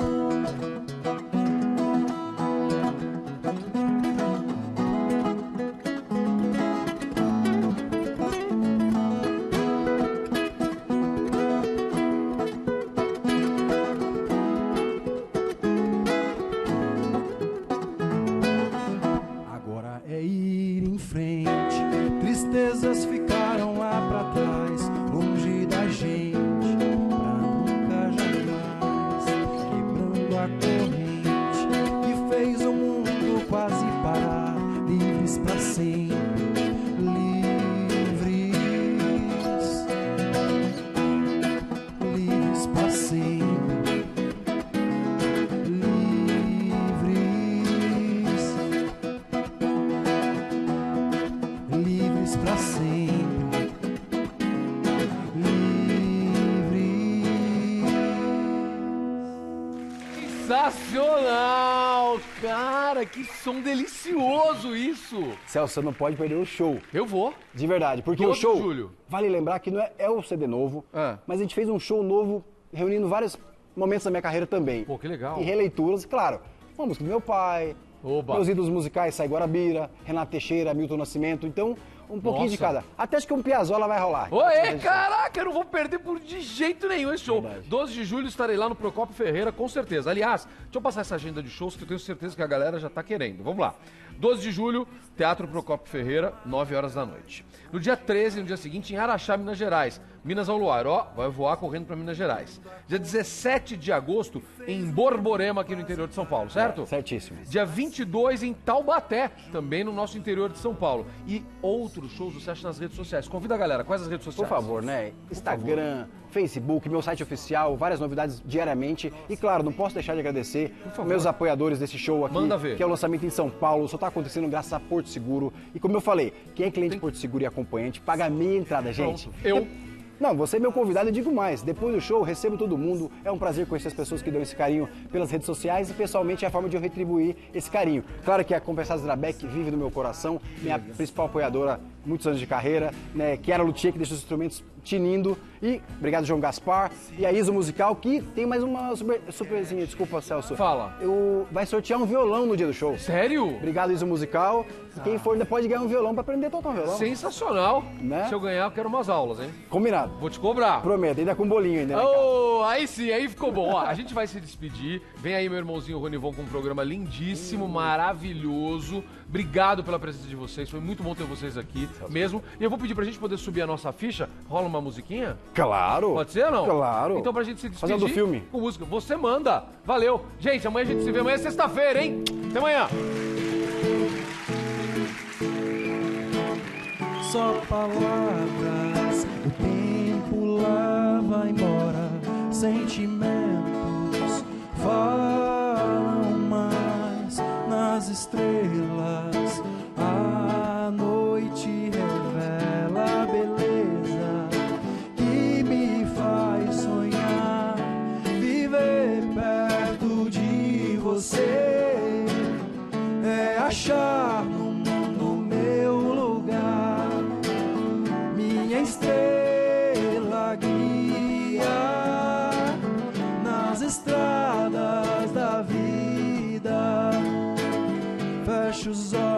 Sensacional! Cara, que som delicioso isso!
Celso, você não pode perder o show.
Eu vou.
De verdade, porque
12
o show,
de julho.
vale lembrar que não é o CD novo, mas a gente fez um show novo reunindo vários momentos da minha carreira também.
Pô, que legal.
E releituras, claro, uma música do meu pai,
Oba.
meus ídolos musicais, Sai Guarabira, Renato Teixeira, Milton Nascimento, então um pouquinho
Nossa.
de cada. Até acho que um Piazzolla vai rolar.
Oi, caraca, eu não vou perder de jeito nenhum esse show.
Verdade.
12 de julho estarei lá no Procópio Ferreira, com certeza. Aliás, deixa eu passar essa agenda de shows que eu tenho certeza que a galera já tá querendo. Vamos lá. 12 de julho, Teatro Procópio Ferreira, 9 horas da noite. No dia 13, no dia seguinte, em Araxá, Minas Gerais. Minas ao Luar, ó, vai voar correndo para Minas Gerais. Dia 17 de agosto, em Borborema, aqui no interior de São Paulo, certo?
Certíssimo.
Dia 22 em Taubaté, também no nosso interior de São Paulo. E outros shows você acha nas redes sociais. Convida a galera, quais as redes
Por
sociais?
favor, né? Instagram, Facebook, meu site oficial, várias novidades diariamente. E claro, não posso deixar de agradecer meus apoiadores desse show aqui.
Manda ver.
Que é o lançamento em São Paulo, só está acontecendo graças a Porto Seguro. E como eu falei, quem é cliente de Porto Seguro e acompanhante, paga a meia entrada, gente.
Eu.
Não, você é meu convidado e digo mais. Depois do show, recebo todo mundo. É um prazer conhecer as pessoas que dão esse carinho pelas redes sociais e pessoalmente é a forma de eu retribuir esse carinho. Claro que a Compensados Drabeck vive no meu coração, minha principal apoiadora, muitos anos de carreira, né? Chiara Luthier, que deixa os instrumentos tinindo. E obrigado, João Gaspar. E a ISO Musical, que tem mais uma surpresinha, desculpa, Celso.
Fala.
Vai sortear um violão no dia do show.
Sério?
Obrigado, ISO Musical. E quem for ainda pode ganhar um violão para aprender a tocar um violão.
Sensacional.
Né?
Se eu ganhar, eu quero umas aulas, hein?
Combinado.
Vou te cobrar.
Prometo, ainda com bolinho ainda. Né,
Oh, aí sim, aí ficou bom. Ó, a gente vai se despedir. Vem aí meu irmãozinho Ronivon com um programa lindíssimo, maravilhoso. Obrigado pela presença de vocês. Foi muito bom ter vocês aqui mesmo. E eu vou pedir pra gente poder subir a nossa ficha. Rola uma musiquinha?
Claro.
Pode ser ou não?
Claro.
Então pra gente se despedir.
Fazendo do filme.
Com música. Você manda. Valeu. Gente, amanhã a gente se vê. Amanhã é sexta-feira, hein? Até amanhã.
Só palavras, o tempo lá vai embora. Sentimentos falam mais nas estrelas. A noite revela a beleza que me faz sonhar. Viver perto de você é achar no mundo meu lugar. Minha estrela guia nas estradas da vida. Fecho os olhos